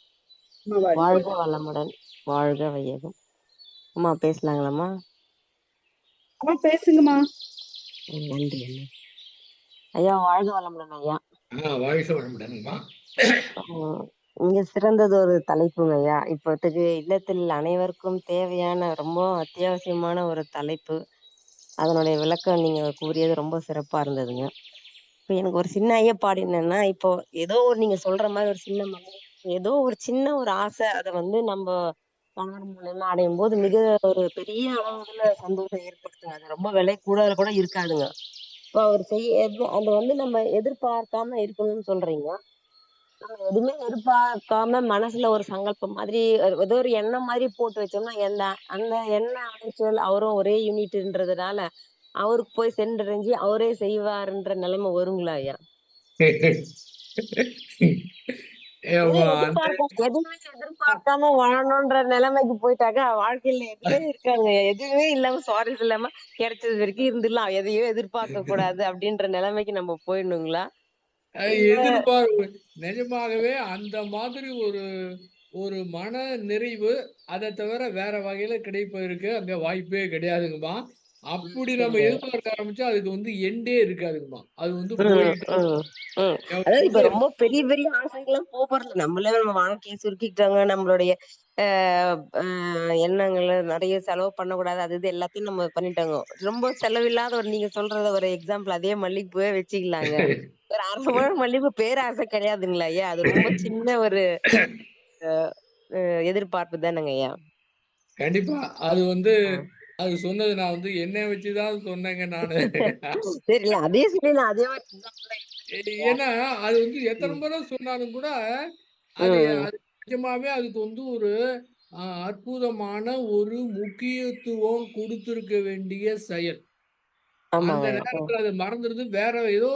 வாழ்க வளமுடன், வாழ்க வையகம். அம்மா பேசலாங்களாம்மா? அம்மா பேசுங்கம்மா. நன்றி அண்ணா. ஐயா வாழ்க வளமுடன் ஐயா. வாழ்க வளமுடன்மா. இங்க சிறந்தது ஒரு தலைப்புங்க ஐயா. இப்போதைக்கு இல்லத்தில் அனைவருக்கும் தேவையான ரொம்ப அத்தியாவசியமான ஒரு தலைப்பு. அதனுடைய விளக்கம் நீங்க கூறியது ரொம்ப சிறப்பா இருந்ததுங்க. இப்ப எனக்கு ஒரு சின்ன ஐயப்பாடு என்னன்னா, இப்போ ஏதோ ஒரு நீங்க சொல்ற மாதிரி ஒரு சின்ன ஏதோ ஒரு சின்ன ஒரு ஆசை அதை வந்து நம்ம கணவர் மூலமா அடையும் போது மிக ஒரு பெரிய அளவுல சந்தோஷம் ஏற்படுத்துங்க. அது ரொம்ப விலை கூட கூட இருக்காதுங்க. இப்போ அவர் அதை வந்து நம்ம எதிர்பார்க்காம இருக்கணும்னு சொல்றீங்க. நம்ம எதுவுமே எதிர்பார்க்காம மனசுல ஒரு சங்கல்பம் மாதிரி ஏதோ ஒரு எண்ணம் மாதிரி போட்டு வச்சோம்னா அந்த எண்ணெய் அலைச்சல் அவரும் ஒரே யூனிட்ன்றதுனால அவருக்கு போய் சென்றடைஞ்சு அவரே செய்வாருன்ற நிலைமை வருங்களா ஐயா? எதுவுமே எதிர்பார்க்காம வாழணும்ன்ற நிலைமைக்கு போயிட்டாக்கா வாழ்க்கையில எதுவுமே இருக்காங்க. எதுவுமே இல்லாம சுவாரஸ்யம் இல்லாம கிடைச்சது வரைக்கும் இருந்துடலாம். எதையும் எதிர்பார்க்க கூடாது அப்படின்ற நிலைமைக்கு நம்ம போயிடணுங்களா? எதிர்பார்ப்பு நிஜமாகவே அந்த மாதிரி ஒரு ஒரு மன நிறைவு அதை தவிர வேற வகையில கிடைப்பதற்கு அங்க வாய்ப்பே கிடையாதுங்கம்மா. அப்படி நம்ம எதிர்பார்க்க ஆரம்பிச்சா அதுக்கு வந்து எண்டே இருக்காதுங்கம்மா. அது வந்து போயிட்டு அதாவது இப்ப ரொம்ப பெரிய பெரிய ஆசைகள்லாம் போறது நம்மளே நம்ம வாழ்க்கையை சுருக்கிட்டாங்க. நம்மளுடைய எண்ணங்களை நிறைய செலவு பண்ணக்கூடாது. அது இது எல்லாத்தையும் நம்ம பண்ணிட்டாங்க. ரொம்ப செலவில்லாத ஒரு நீங்க சொல்றத ஒரு எக்ஸாம்பிள் அதே மல்லிகைப்பூவே வச்சுக்கலாங்க. ஒரு அரச முழம் மல்லிகைப்பூ பேராசை கிடையாதுங்களா ஐயா? அது ரொம்ப சின்ன ஒரு எதிர்பார்ப்பு தானேங்க ஐயா? கண்டிப்பா. அது வந்து அது சொன்னது நான் வந்து என்ன வச்சுதான் சொன்னேங்க நானு. தெரியல அதே சொல்லி நான் அதே ஏன்னா அது வந்து எத்தனை முறை சொன்னாலும் கூட அது நிஜமாவே அதுக்கு வந்து ஒரு அற்புதமான ஒரு முக்கியத்துவம் கொடுத்திருக்க வேண்டிய செயல். அந்த நேரத்துல அது மறந்துடுது. வேற ஏதோ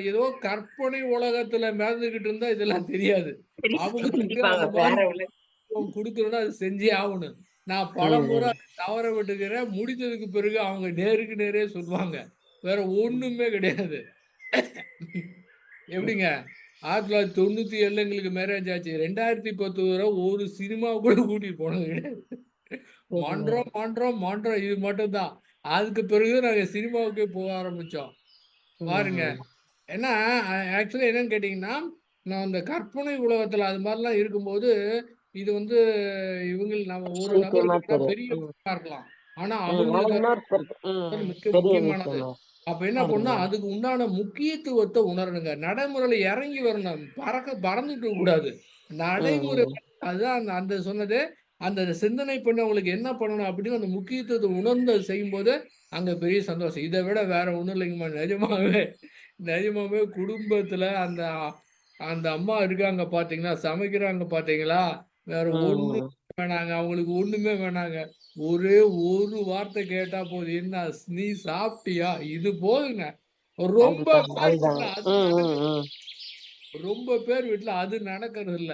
ஏதோ கற்பனை உலகத்துல மிதந்துகிட்டு இருந்தா இதெல்லாம் தெரியாது. அவங்களுக்கு அந்த மாதிரி கொடுக்கணும்னா அது செஞ்சே ஆகணும். நான் பலமுறை தவற விட்டுக்கிறேன். முடித்ததுக்கு பிறகு அவங்க நேருக்கு நேரே சொல்லுவாங்க. வேற ஒண்ணுமே கிடையாது. எப்படிங்க 1997 எங்களுக்கு மேரேஜ் ஆச்சு. 2010 வரை ஒரு சினிமா கூட கூட்டிட்டு போனது கிடையாது. மாண்ட்ரோம் இது மட்டும் தான். அதுக்கு பிறகு நாங்க சினிமாவுக்கே போக ஆரம்பிச்சோம். பாருங்க. ஏன்னா ஆக்சுவலா என்னன்னு கேட்டீங்கன்னா, நான் அந்த கற்பனை உலகத்துல அது மாதிரிலாம் இருக்கும்போது, இது வந்து நம்ம ஒரு நபருக்கு பெரிய விஷயமா இருக்கலாம். ஆனா அவங்களுக்கு மிக முக்கியமானது. அப்ப என்ன பண்ணா அதுக்கு உண்டான முக்கியத்துவத்தை உணரணுங்க. நடைமுறையில இறங்கி வரணும். பறந்துட்டு கூடாது. நடைமுறை அதுதான் அந்த சொன்னது. அந்த சிந்தனை பண்ணவங்களுக்கு என்ன பண்ணணும் அப்படின்னு அந்த முக்கியத்துவத்தை உணர்ந்து செய்யும்போது அங்க பெரிய சந்தோஷம். இதை விட வேற ஒண்ணும் இல்லைங்கம்மா. நிஜமாவே குடும்பத்துல அந்த அந்த அம்மா இருக்காங்க பாத்தீங்களா, சமைக்கிறாங்க பாத்தீங்களா, வேற ஒண்ணும் வேணாங்க, அவங்களுக்கு ஒண்ணுமே வேணாங்க. ஒரே ஒரு வார்த்தை கேட்டா போதும். என்ன நீ சாப்பிட்டியா? இது போதுங்க. ரொம்ப அதுதான் பேர் அதுதாங்க. வீட்ல அது ம் ம் நடக்குது. ம் ரொம்ப பேர் வீட்ல அது நடக்கிறது இல்ல.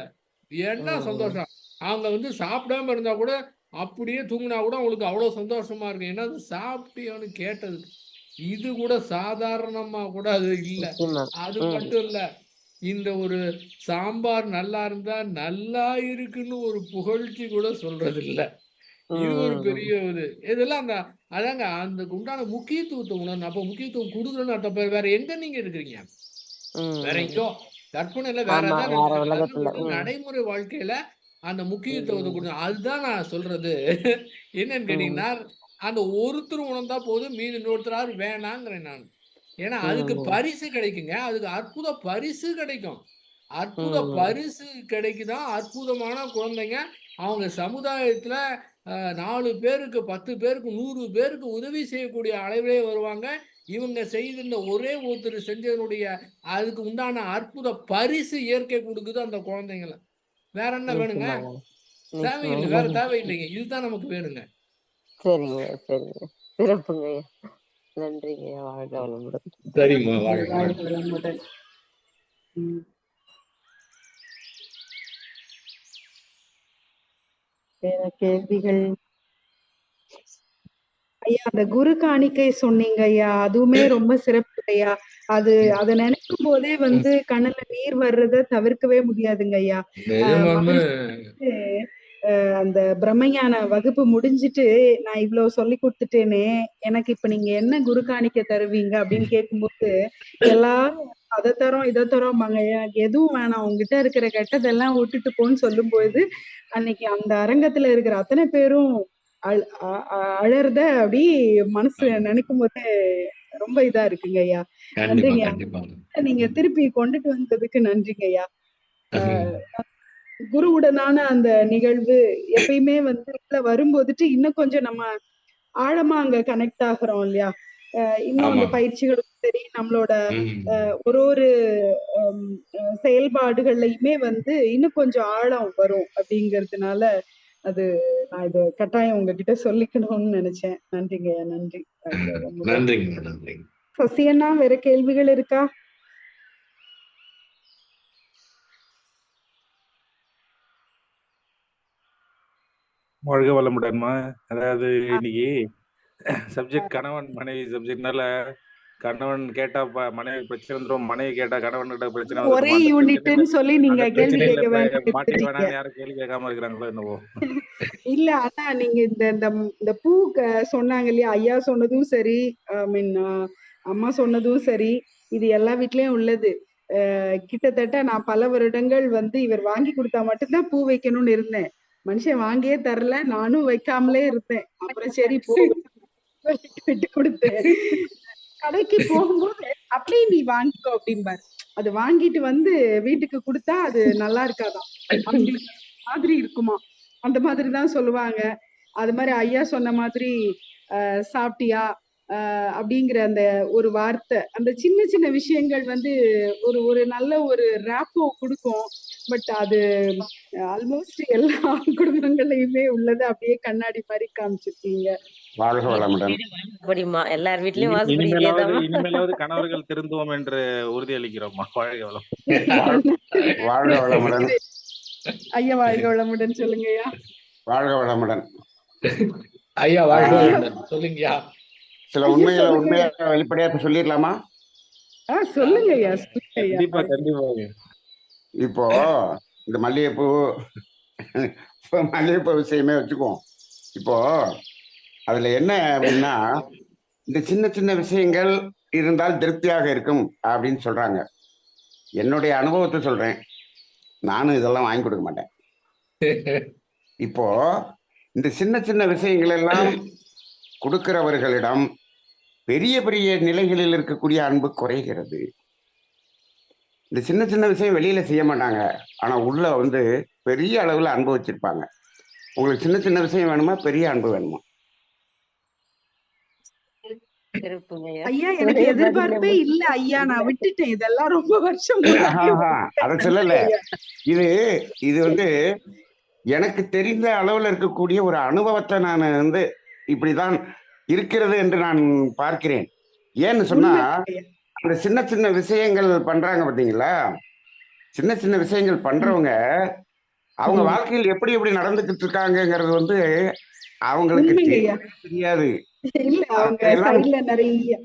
என்ன ம் ம் சந்தோஷம். அவங்க வந்து சாப்பிடாம இருந்தா கூட, அப்படியே தூங்குனா கூட அவங்களுக்கு அவ்வளோ சந்தோஷமா இருக்கு. என்னது சாப்பிட்டியான்னு கேட்டதுக்கு. இது கூட சாதாரணமா கூட அது இல்ல. நிச்சயமா. அது ம் மட்டும் இல்ல. இந்த ஒரு சாம்பார் நல்லா இருந்தா, நல்லா இருக்குன்னு ஒரு புகழ்ச்சி கூட சொல்றதில்ல. ம் இது ஒரு ம் பெரிய இது. இதெல்லாம் அதாங்க அதுக்கு உண்டான முக்கியத்துவத்த உணரணும். அப்ப முக்கியத்துவம் குடுக்கலன்னு அர்த்தம். வேற எங்க நீங்க இருக்கிறீங்க? ம் வேற ம். எங்கேயோ கற்பனையில வேற ஆமா. ஏதாவது வேற நினைச்சுட்டு அதெல்லாம் உலகத்துல. விட்டு ம் நடைமுறை வாழ்க்கையில அந்த முக்கியத்துவத்த ம் குடுக்கணும். அதுதான் நான் சொல்றது. என்னன்னு ம் கேட்டீங்கன்னா, அந்த ஒருத்தர் உணர்ந்தா போதும், மீதி இன்னொருத்தராரு வேணாங்கிறேன் நானு. ஏன்னா, அதுக்கு ம் பரிசு கிடைக்குங்க. அதுக்கு அற்புத பரிசு கிடைக்கும். அற்புத ம் பரிசு கிடைக்குதா, அற்புதமான குழந்தைங்க. அவங்க சமுதாயத்துல 4 பேருக்கு, 10 பேருக்கு, 100 பேருக்கு உதவி செய்யக்கூடிய அளவிலே வருவாங்க. இவங்க செய்த இந்த ஒரே ஒருத்தர் செஞ்சதனுடைய அதுக்கு உண்டான அற்புத பரிசு இயற்கை குடுக்குது அந்த குழந்தைங்கள. வேற என்ன வேணுங்க? நிச்சயமாங்க. தேவையில்ல. நிச்சயமாங்க. வேற தேவையில்லைங்க. இதுதான் நமக்கு வேணுங்க. சரிங்க, சரிங்க. சிறப்புங்கய்யா. நன்றிங்கய்யா. வாழ்க வளமுடன். சரிம்மா. வாழ்க வாழ்க வாழ்க. வளமுடன். ம். வேற கேள்விகள்? ஐயா, அந்த குரு காணிக்கை சொன்னீங்க ஐயா. அதுவுமே ரொம்ப சிறப்பு ஐயா. அத நினைக்கும் போதே ம். வந்து கண்ணுல நீர் வர்றத தவிர்க்கவே முடியாதுங்க ஐயா. நிஜமாலுமே மகிழ்ச்சி அந்த பிரம்மஞான வகுப்பு முடிஞ்சுட்டு, நான் இவ்ளோ சொல்லிக் குடுத்துட்டேனே, எனக்கு இப்ப நீங்க என்ன குரு காணிக்கை தருவீங்க? அப்படின்னு கேட்கும்போது, எல்லாரும் அத தரோம், இத தரோம்பாங்க. எனக்கு எதுவும் வேணாம். உன்கிட்ட இருக்கிற கெட்டதெல்லாம் விட்டுட்டு போன்னு சொல்லும்போது, அன்னைக்கு அந்த அரங்கத்துல இருக்கிற அத்தனை பேரும் அழ் அ அ அழறத அப்படி மனசு நினைக்கும்போதே ரொம்ப இதா இருக்குங்க ஐயா. கண்டிப்பா, நன்றிங்க. கண்டிப்பாங்க. நீங்க ம். திருப்பி கொண்டுட்டு வந்ததுக்கு நன்றிங்க ஐயா. குருவுடனான அந்த நிகழ்வு எப்பயுமே வந்து உள்ள வரும்போதுட்டு இன்னும் கொஞ்சம் நம்ம ஆழமா அங்க கனெக்ட் ஆகுறோம் இல்லையா? இன்னும் அந்த ஆமா. பயிற்சிகளும் சரி, நம்மளோட ம். ஒரு ஒரு அம் செயல்பாடுகள்லயுமே வந்து இன்னும் கொஞ்சம் ஆழம் வரும் அப்படிங்கிறதுனால, அது நான் இத கட்டாயம் உங்ககிட்ட சொல்லிக்கணும்னு நெனச்சேன். நன்றிங்கய்யா. நன்றி. வாழ்க வளமுடன். நன்றிங்க, நன்றிங்க. சசி அண்ணா வேற கேள்விகள் இருக்கா? வாழ்க வளமுடன்மா. அதாவது அ இன்னைக்கு சப்ஜெக்ட் கணவன் மனைவி சப்ஜெக்ட்னால கணவன் கேட்டா மனைவி பிரச்சனை வந்துரும், மனைவி கேட்டா கணவன் கிட்ட பிரச்சனை ஒரே வந்துருமா? அந்த பிரச்சனையில யூனிட்ன்னு சொல்லி நீங்க அந்த கேள்வி பிரச்சனையில கேட்க இப்ப வேணாம்னு மாட்டிக்க எடுத்துட்டீங்க. வேணாம்னு யாரும் கேள்வி கேட்காம இருக்கிறாங்களோ என்னவோ. இல்ல ஆனா நீங்க இந்த இந்த இந்த பூ சொன்னாங்க இல்லையா? ஐயா சொன்னதும் சரி, ஐ மீன் அம்மா சொன்னதும் சரி, இது எல்லா வீட்லயும் உள்ளது. கிட்டத்தட்ட நான் பல வருடங்கள் வந்து இவர் வாங்கி குடுத்தா மட்டும் தான் பூ வைக்கணும்னு இருந்தேன். மனுஷன் வாங்கியே தரல. நானும் வைக்காமலே இருந்தேன். அப்புறம் சரி போ விட்டு குடுத்தேன். கடைக்கு போகும்போது, "அப்படியே நீ வாங்கிக்கோ" அப்படிம்பாரு. அது வாங்கிட்டு வந்து வீட்டுக்கு குடுத்தா அது நல்லா இருக்காதாம். அவங்களுக்கு மாதிரி இருக்குமாம். அந்த மாதிரி தான் சொல்லுவாங்க. அது மாரி ஐயா சொன்ன மாதிரி, சாப்பிட்டியா? அப்படிங்கிற அந்த ஒரு வார்த்தை, அந்த சின்ன சின்ன விஷயங்கள் வந்து ஒரு ஒரு நல்ல ஒரு ரேப்போ குடுக்கும். பட் அது ஆல்மோஸ்ட் எல்லா குடும்பங்கள்லயுமே உள்ளத அப்படியே கண்ணாடி மாரி காமிச்சிருக்கீங்க. வாழ்க வளமுடன். வாசப்படிமா. எல்லார் வீட்லயும் வாசப்படி இதேதாம்மா. இனிமேலாவது கணவர்கள் திருந்துவோம் என்று உறுதியளிக்கிறோம்மா. வாழ்க வளம். வாழ் வாழ்க வளமுடன். ஐயா வாழ்க வளமுடன் சொல்லுங்கய்யா. வாழ்க வளமுடன். ஐயா வாழ்க ஆஹ், வளமுடன். சொல்லுங்கய்யா. சில ஐயா உண்மைகளை சொல்லுங்கய்யா. உண்மையா வெளிப்படையா இப்ப சொல்லிடலாமா? சொல்லுங்கய்யா, சொல்லுங்கய்யா. கண்டிப்பா கண்டிப்பாங்க. இப்போ இந்த மல்லிகைப்பூ மல்லிகைப்பூ விஷயமே வச்சுக்குவோம். இப்போ அதுல என்ன அப்படின்னா, இந்த சின்ன சின்ன விஷயங்கள் இருந்தால் திருப்தியாக இருக்கும் அப்படின்னு சொல்றாங்க. என்னுடைய அனுபவத்தை சொல்றேன். நானும் இதெல்லாம் வாங்கி கொடுக்க மாட்டேன். இப்போ இந்த சின்ன சின்ன விஷயங்கள் எல்லாம் கொடுக்கிறவர்களிடம் பெரிய பெரிய நிலைகளில் இருக்கக்கூடிய அன்பு குறைகிறது. இந்த சின்ன சின்ன விஷயம் வெளியில செய்ய மாட்டாங்க, ஆனா உள்ள வந்து பெரிய அளவுல அன்பு வச்சிருப்பாங்க. உங்களுக்கு சின்ன சின்ன விஷயம் வேணுமா, பெரிய அன்பு வேணுமா? சிறப்புங்கய்யா. ஐயா எனக்கு ஒரே எதிர்பார்ப்பே பதில்ல இல்ல ஐயா. இல்ல. நான் விட்டுட்டேன். இதெல்லாம் ரொம்ப வருஷம் முன்னாடி அதை சொல்லல. ஐயா. இது இது வந்து எனக்கு தெரிந்த அளவில் இருக்கக்கூடிய ஒரு அனுபவத்தை நான் வந்து இப்படிதான் இருக்கிறது என்று நான் பார்க்கிறேன். ஏன்னு சொன்னா, உண்மை ஐயா. அந்த சின்ன சின்ன விஷயங்கள் பண்றாங்க பார்த்தீங்களா? சின்ன சின்ன விஷயங்கள் பண்றவங்க, அவங்க ம். வாழ்க்கையில் எப்படி எப்படி நடந்துகிட்டு இருக்காங்கங்கிறது வந்து அவங்களுக்கு உண்மைங்க ஐயா. தெரியவே தெரியாது. இல்ல அவங்க அதையெல்லாம் சைடுல நிறைய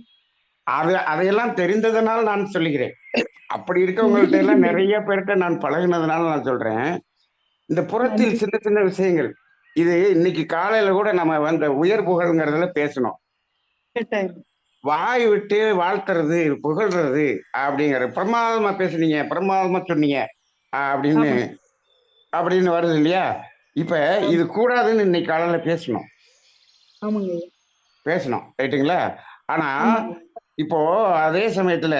அதையெல்லாம் தெரிந்ததனால் நான் சொல்லுகிறேன். அப்படி இருக்கவங்கள்ட்ட எல்லாம் நிறைய பேர்கிட்ட நான் பழகுனதுனால நான் சொல்றேன். இந்த புறத்தில் நன்றி. சின்ன சின்ன விஷயங்கள். இது இன்னைக்கு காலையில கூட நம்ம வந்த உயர் புகழ்ங்கிறதுல பேசணும். கட்டாயம். வாய் விட்டு வாழ்த்துறது, புகழ்றது அப்படிங்கிற பிரமாதமா பேசுனீங்க, பிரமாதமா சொன்னீங்க அப்படின்னு ஆமா அப்படின்னு வருது இல்லையா? இப்ப இது ஆமா கூடாதுன்னு இன்னைக்கு காலையில பேசணும். ஆமாங்க ஐயா. பேசணும். ரைட்டுங்களா? ஆனா ஆமாங்க. இப்போ அதே சமயத்துல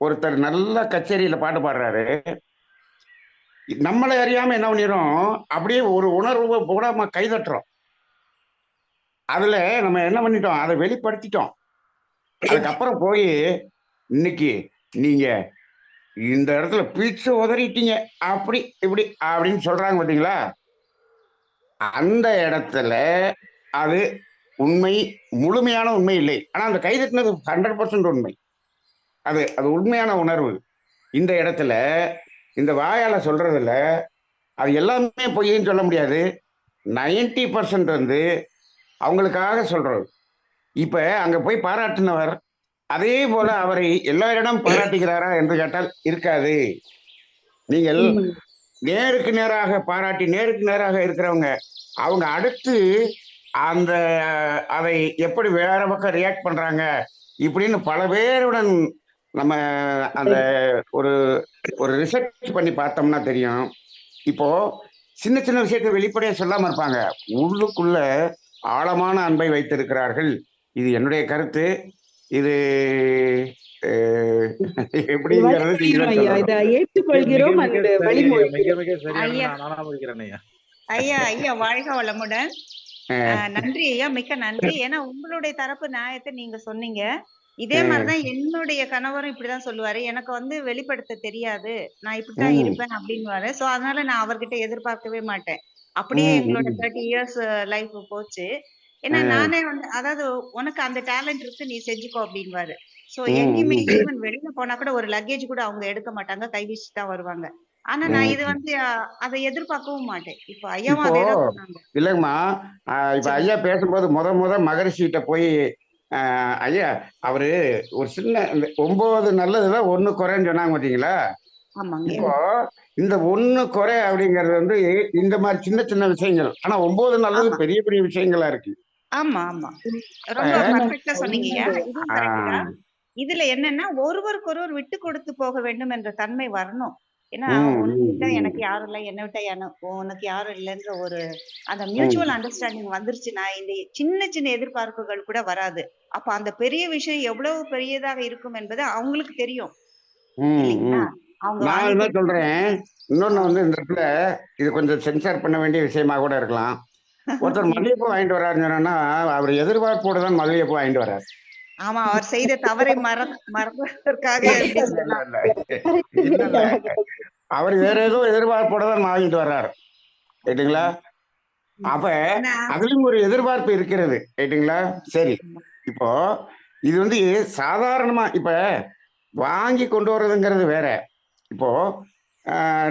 ஒருத்தர் நல்ல கச்சேரியில பாட்டு பாடுறாரு. நம்மளை அறியாம என்ன பண்ணிரும், அப்படியே ஒரு உணர்வு கூட நம்ம கைதட்டுறோம். அதுல நம்ம என்ன பண்ணிட்டோம், அதை வெளிப்படுத்திட்டோம். அதுக்கப்புறம் போய் இன்னைக்கு நீங்க இந்த இடத்துல பிச்சு உதறிட்டீங்க, அப்படி இப்படி அப்படின்னு சொல்றாங்க பாத்தீங்களா? அந்த இடத்துல அது உண்மை, முழுமையான உண்மை இல்லை. ஆனா அந்த கைதட்டினது 100% உண்மை. அது அது உண்மையான உணர்வு. இந்த இடத்துல இந்த வாயால சொல்றதுல அது எல்லாமே பொய்ன்னு சொல்ல முடியாது. 90% வந்து அவங்களுக்காக சொல்றது. இப்ப அங்க போய் பாராட்டினவர் அதே போல அவரை எல்லாரிடம் பாராட்டுகிறாரா என்று கேட்டால் இருக்காது. நீங்கள் உண்மைங்க. நேருக்கு நேராக பாராட்டி நேருக்கு நேராக இருக்கிறவங்க அவங்க அடுத்து அந்த அதை எப்படி வேற பக்கம் ரியாக்ட் பண்றாங்க இப்படின்னு பல பேருடன் நம்ம அந்த ஒரு ஒரு ரிசர்ச் பண்ணி பார்த்தோம்னா தெரியும். இப்போ சின்ன சின்ன விஷயத்தை வெளிப்படையா சொல்லாம இருப்பாங்க, உள்ளுக்குள்ள ஆழமான அன்பை வைத்திருக்கிறார்கள். இது என்னுடைய கருத்து. இது அஹ், எப்படிங்கிறது நீங்க வழிமொழிகிறோம் தான் ஐயா. சொல்லணும். இதை மிக ஏற்றுக்கொள்கிறோம் மிக அண்ட் சரி ஐயா, மிக வழிமொழிகிறோம். மிக சரியான ஐயா நானா முடிக்கிறேன் ஐயா. ஐயா ஐயா வாழ்க வளமுடன். அஹ், நன்றி ஐயா, மிக்க நன்றி. ஏன்னா உங்களுடைய தரப்பு நியாயத்தை நீங்க சொன்னீங்க. இதே அஹ், மாதிரிதான் என்னுடைய கணவரும் இப்படிதான் சொல்லுவாரு. எனக்கு வந்து வெளிப்படுத்த தெரியாது, நான் இப்படித்தான் உம், இருப்பேன் அப்படின்னுவாரு. சோ அதனால நான் அவர்கிட்ட எதிர்பார்க்கவே மாட்டேன். அப்படியே உம், எங்களோட உம், 30 இயர்ஸ் லைஃப் போச்சு. ஏன்னா அஹ், நானே வந்து அதாவது உனக்கு அந்த டேலண்ட் இருக்கு, நீ செஞ்சுக்கோ அப்படின்னுவாரு. சோ உம், எங்கேயுமே உம், ஈவன் வெளியில போனா கூட ஒரு லக்கேஜ் கூட அவங்க எடுக்க மாட்டாங்க, கை வீசிட்டு தான் வருவாங்க. ஆனா நான் இது உம். வந்து அதை எதிர்பார்க்கவும் மாட்டேன். இப்போ ஐயாவும் இப்போ அதேதான் சொன்னாங்க. இல்லைங்கம்மா, இப்ப சொல்லுங்க. ஐயா பேசும்போது முத மகரிஷிகிட்ட போய் ஐயா அவரு ஒரு சின்ன இந்த 9 நல்லதுல 1 குறைன்னு சொன்னாங்க பாத்தீங்களா? ஆமாங்க. இப்போ இந்த 1 குறை அப்படிங்கிறது வந்து இந்த மாதிரி சின்ன சின்ன விஷயங்கள். ஆனா 9 நல்லது ஆமா பெரிய பெரிய விஷயங்களா இருக்கு. ஆமா ஆமா இப்ப ரொம்ப உண்மை பர்ஃபெக்ட்டா சொன்னீங்கய்யா. உண்மைங்க. இதுவும் கரெக்ட் தான். ஆஹ், இதுல என்னன்னா ஒருவருக்கொருவர் விட்டு கொடுத்து போக வேண்டும் என்ற தன்மை வரணும். ஏன்னா உம், உன்னை உம், விட்டா உம், எனக்கு யாரும் இல்லை, என்னை விட்டா உனக்கு யாரும் இல்லைன்ற ஒரு அந்த உம். மியூச்சுவல் அண்டர்ஸ்டாண்டிங் வந்துருச்சுன்னா இந்த சின்ன சின்ன எதிர்பார்ப்புகள் கூட வராது. அப்ப அந்த பெரிய விஷயம் எவ்வளவு பெரியதாக இருக்கும் என்பது அவங்களுக்கு தெரியும் உம், இல்லைங்களா? உம். அவங்க நான் வாங்கி என்ன கொடுத்து சொல்றேன், இன்னொன்னு வந்து இந்த இடத்துல இது கொஞ்சம் சென்சார் பண்ண வேண்டிய விஷயமா கூட இருக்கலாம். ஒருத்தர் மல்லிகைப்பூ வாங்கிட்டு வர்றாருன்னு சொன்னா அவர் எதிர்பார்ப்போடு தான் மல்லிகைப்பூ வாங்கிட்டு வர்றாரு. ஆமா அவர் செய்த தவறை மறப்பதற்காக இல்ல அப்படின்னு இல்ல சொல்லலாம். இல்ல இல்ல இல்ல அவர் வேற ஏதோ எதிர்பார்ப்போட தான் வாங்கிட்டு வர்றாரு. ரைட்டுங்களா? அப்ப ஏன்னா அதுலயும் ஒரு எதிர்பார்ப்பு இருக்கிறது. ரைட்டுங்களா? சரி. இப்போ இது வந்து சாதாரணமா இப்ப வாங்கி கொண்டு வர்றதுங்கிறது வேற. இப்போ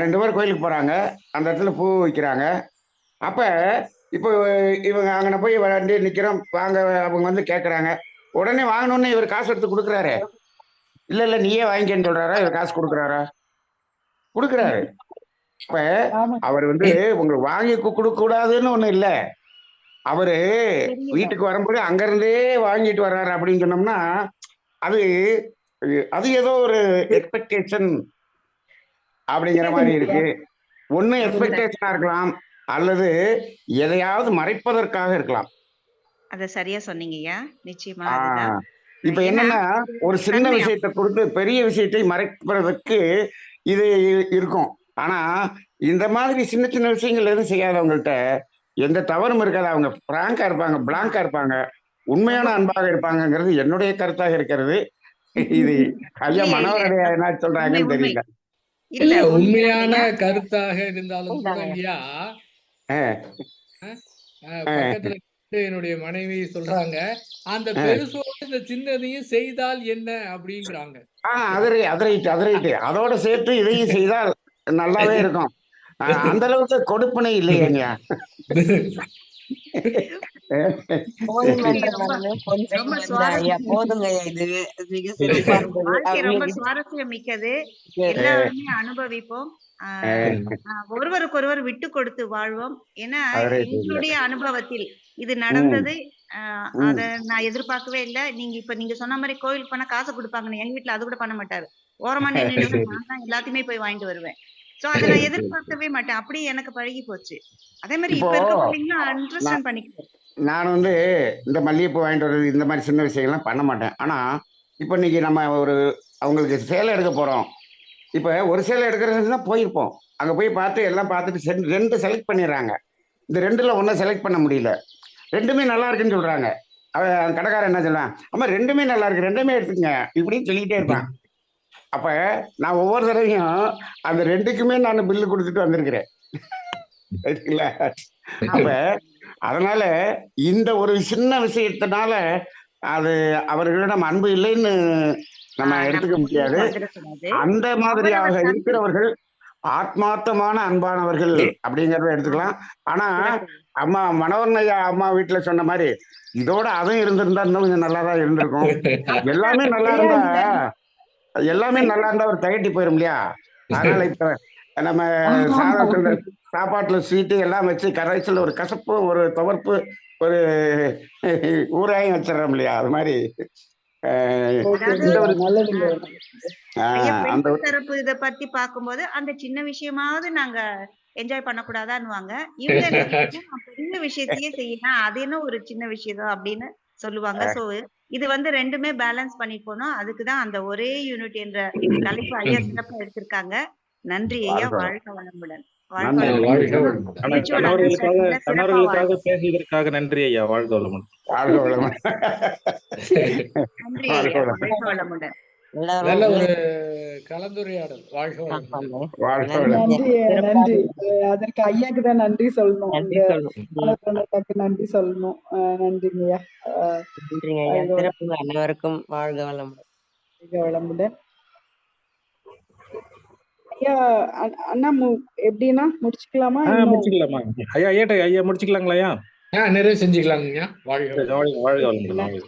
2 பேர் கோயிலுக்கு போறாங்க, அந்த இடத்துல பூ வைக்கிறாங்க. அப்ப இப்போ இவங்க அங்கன போய் வண்டி நிக்கிறோம், வாங்க அவங்க வந்து கேட்கறாங்க. உடனே வாங்கணும்னு இவர் காசு எடுத்து கொடுக்குறாரு. இல்ல இல்ல நீயே வாங்கிக்கன்னு சொல்றாரா? இவர் காசு கொடுக்குறாரா? கொடுக்குறாரு. அப்ப ஆமா அவர் வந்து உங்களுக்கு வாங்கி கொடுக்க கூடாதுன்னு ஒண்ணு இல்ல. அவரு தெரியல. வீட்டுக்கு வரும்போது அங்க இருந்தே வாங்கிட்டு வர்றாரு அப்படின்னு சொன்னோம்னா அது அது ஏதோ ஒரு எக்ஸ்பெக்டேஷன் அப்படிங்கிற மாதிரி புரியுதுங்க ஐயா. இருக்கு. ஒண்ணு ரொம்ப எக்ஸ்பெக்டேஷனா இருக்கலாம், அல்லது எதையாவது மறைப்பதற்காக இருக்கலாம். அத சரியா சொன்னீங்கய்யா. நிச்சயமா அதுதான். ஆஹ் இப்ப ஏன்னா என்னன்னா ஒரு சின்ன தன்மை விஷயத்தை கொடுத்து பெரிய விஷயத்தை மறைப்பதற்கு இது இருக்கும். ஆனா இந்த மாதிரி சின்ன சின்ன விஷயங்கள் எதுவும் செய்யாதவங்கள்ட்ட எந்த தவறும் இருக்காது. அவங்க பிராங்கா இருப்பாங்க, பிளாங்கா இருப்பாங்க, ரொம்ப உண்மையான அன்பாக இருப்பாங்கங்கிறது என்னுடைய கருத்தாக இருக்கிறது. இது ஐயா இல்லையே இல்ல மனோரடைய என்ன உண்மை சொல்றாங்கன்னு உண்மை தெரியல. இல்ல இல்ல உண்மைதான் உண்மையான ஐயா. கருத்தாக இருந்தாலும் உண்மைதாங்க. கூடங்கய்யா, அஹ், அஹ், பக்கத்துல என்னுடைய மனைவி சொல்றாங்க, அந்த அஹ். பெருசோடு இந்த சின்னதையும் செய்தால் என்ன அப்படிங்கிறாங்க. அது ரைட்டு அதோட சேர்த்து இதையும் செய்தால் நல்லாவே இருக்கும். அந்த அளவுக்கு கொடுப்பனை இல்லையேங்க. போதும் நன்றி. என்ற ரொம்ப மனமே பொன்னை ரொம்ப மருந்த ஐயா. சுவாரஸ்யம். போதுங்க ஐயா, இது மிக சிறப்பா இருந்தது. வாழ்க்கை ரொம்ப அவங்களுக்கு சுவாரஸ்யம் மிக்கது. சரி. எல்லாருமே அனுபவிப்போம். ஆஹ் அஹ், ஒருவருக்கொருவர் விட்டு கொடுத்து வாழ்வோம். ஏன்னா அது ரைட்டு. எங்களுடைய அனுபவத்தில் இது ம், நடந்தது. ம். அத நான் எதிர்பார்க்கவே இல்லை. நீங்க சொன்ன மாதிரி கோயிலுக்கு போனா காசு கொடுப்பாங்கன்னு எங்க வீட்டுல அது கூட பண்ண மாட்டாரு. ஓரமா நின்னுட்டு நான் தான் எல்லாத்தையுமே போய் வாங்கிட்டு வருவேன். சோ அதை நான் எதிர்பார்க்கவே மாட்டேன். அப்படியே எனக்கு பழகி போச்சு. அதே மாதிரி இப்போ இப்ப இருக்க பிள்ளைங்களும் நான் அண்டர்ஸ்டாண்ட் பண்ணிக்கிறேன். நான் வந்து இந்த மல்லிகைப்பூ வாங்கிட்டு வர்றது இந்த மாதிரி சின்ன விஷயங்கள்லாம் பண்ண மாட்டேன். ஆனா இப்போ இன்னைக்கு நம்ம ஒரு அவங்களுக்கு சேலை எடுக்க போறோம். இப்போ ஒரு சேலை எடுக்கிறதுனா போயிருப்போம். அங்க போய் பார்த்து எல்லாம் பார்த்துட்டு ரெண்டு செலக்ட் பண்ணிடுறாங்க. இந்த ரெண்டுல ஒன்றை செலக்ட் பண்ண முடியல. ரெண்டுமே நல்லா இருக்குன்னு சொல்றாங்க. அவன் கடைக்காரன் என்ன சொல்றான், அம்மா ரெண்டுமே நல்லா இருக்கு, ரெண்டுமே எடுத்துங்க இப்படின்னு சொல்லிக்கிட்டே இருப்பான். அப்ப நான் ஒவ்வொரு தடவையும் அந்த ரெண்டுக்குமே நான் பில்லு கொடுத்துட்டு வந்திருக்கிறேன். சரிங்களா? அப்ப அதனால இந்த ஒரு சின்ன விஷயத்தினால அது அவர்களிடம் அன்பு இல்லைன்னு நம்ம எடுத்துக்க நம்ம முடியாது. வந்துடக்கூடாது. அந்த மாதிரியாக அவரவர் தன்மை இருக்கிறவர்கள் ஆத்மார்த்தமான அன்பானவர்கள் அப்படிங்கிறத எடுத்துக்கலாம். ஆனா அம்மா மனோகரன் ஐயா அம்மா வீட்டுல சொன்ன மாதிரி இதோட அதுவும் இருந்திருந்தா இன்னும் கொஞ்சம் நல்லா தான் இருந்திருக்கும். எல்லாமே நல்லா ஐயா, இருந்தா ஒரு தகட்டி போயிரும் இல்லையா? அதனால இப்ப நம்ம சாதத்துல சாப்பாட்டுல ஸ்வீட்டு எல்லாம் வச்சு கரைச்சல் ஒரு கசப்பு ஒரு துவர்ப்பு ஒரு ஊறாயும் வச்சிடறோம் இல்லையா? அது மாதிரி அதாவது இந்த ஒரு நல்லதுங்க. ஐயா, அந்த பெண்கள் தரப்பு இத பத்தி பார்க்கும்போது அந்த சின்ன விஷயமாவது நாங்க என்ஜாய் பண்ணக்கூடாதான்னுவாங்க. இவங்க என்ன சொல்றாங்க, நான் பெரிய விஷயத்தையே செய்யலாம், அது என்ன ஒரு சின்ன விஷயம் அப்படின்னு சொல்லுவாங்க. சோ இது வந்து ரெண்டுமே பேலன்ஸ் பண்ணி போனோம். அதுக்குதான் அந்த ஒரே யூனிட் என்ற தலைப்பு ஐயா சிறப்பா எடுத்திருக்காங்க. நன்றி ஐயா. வாழ்க வாழ்க வளமுடன். வாழ்க நன்றி வாழ்க வளமுடன். வளமுடன். Spiritual understanding ல சிறப்பா கணவர்களுக்காக வாழ்க. பேசியதற்காக நன்றி ஐயா. வாழ்க வளமுடன். வாழ்க வளமுடன். நன்றி வாழ்க ஐயா. வளமுடன். வாழ்க வளமுடன். நல்ல எல்லாரும் ஒரு கலந்துரையாடல். வாழ்க வளமுடன். ஆமாங்க. வாழ்க நன்றி வளமுடன். ஐயா. நன்றி சிறப்பா நன்றி. இருந்தது. அதற்கு ஐயாக்கு தான் நன்றி சொல்லணும். நன்றி இந்த சொல்லணும். மலர்வண்ணனுக்கு நன்றி சொல்லணும். நன்றிங்கய்யா. நன்றிங்க ஐயா. வாழ்க சிறப்புங்க. அனைவருக்கும் வாழ்க வளமுடன். வளமுடன். ஐயா, அண்ணா எப்படின்னா முடிச்சுக்கலாமா? இன்னும் முடிச்சுக்கலாமா ஐயா? ஐயா முடிச்சுக்கலாங்களா ஐயா? நிறைவு செஞ்சுக்கலாங்கய்யா. வாழ்க வளமுடன். வாழ்க வளமுடன்.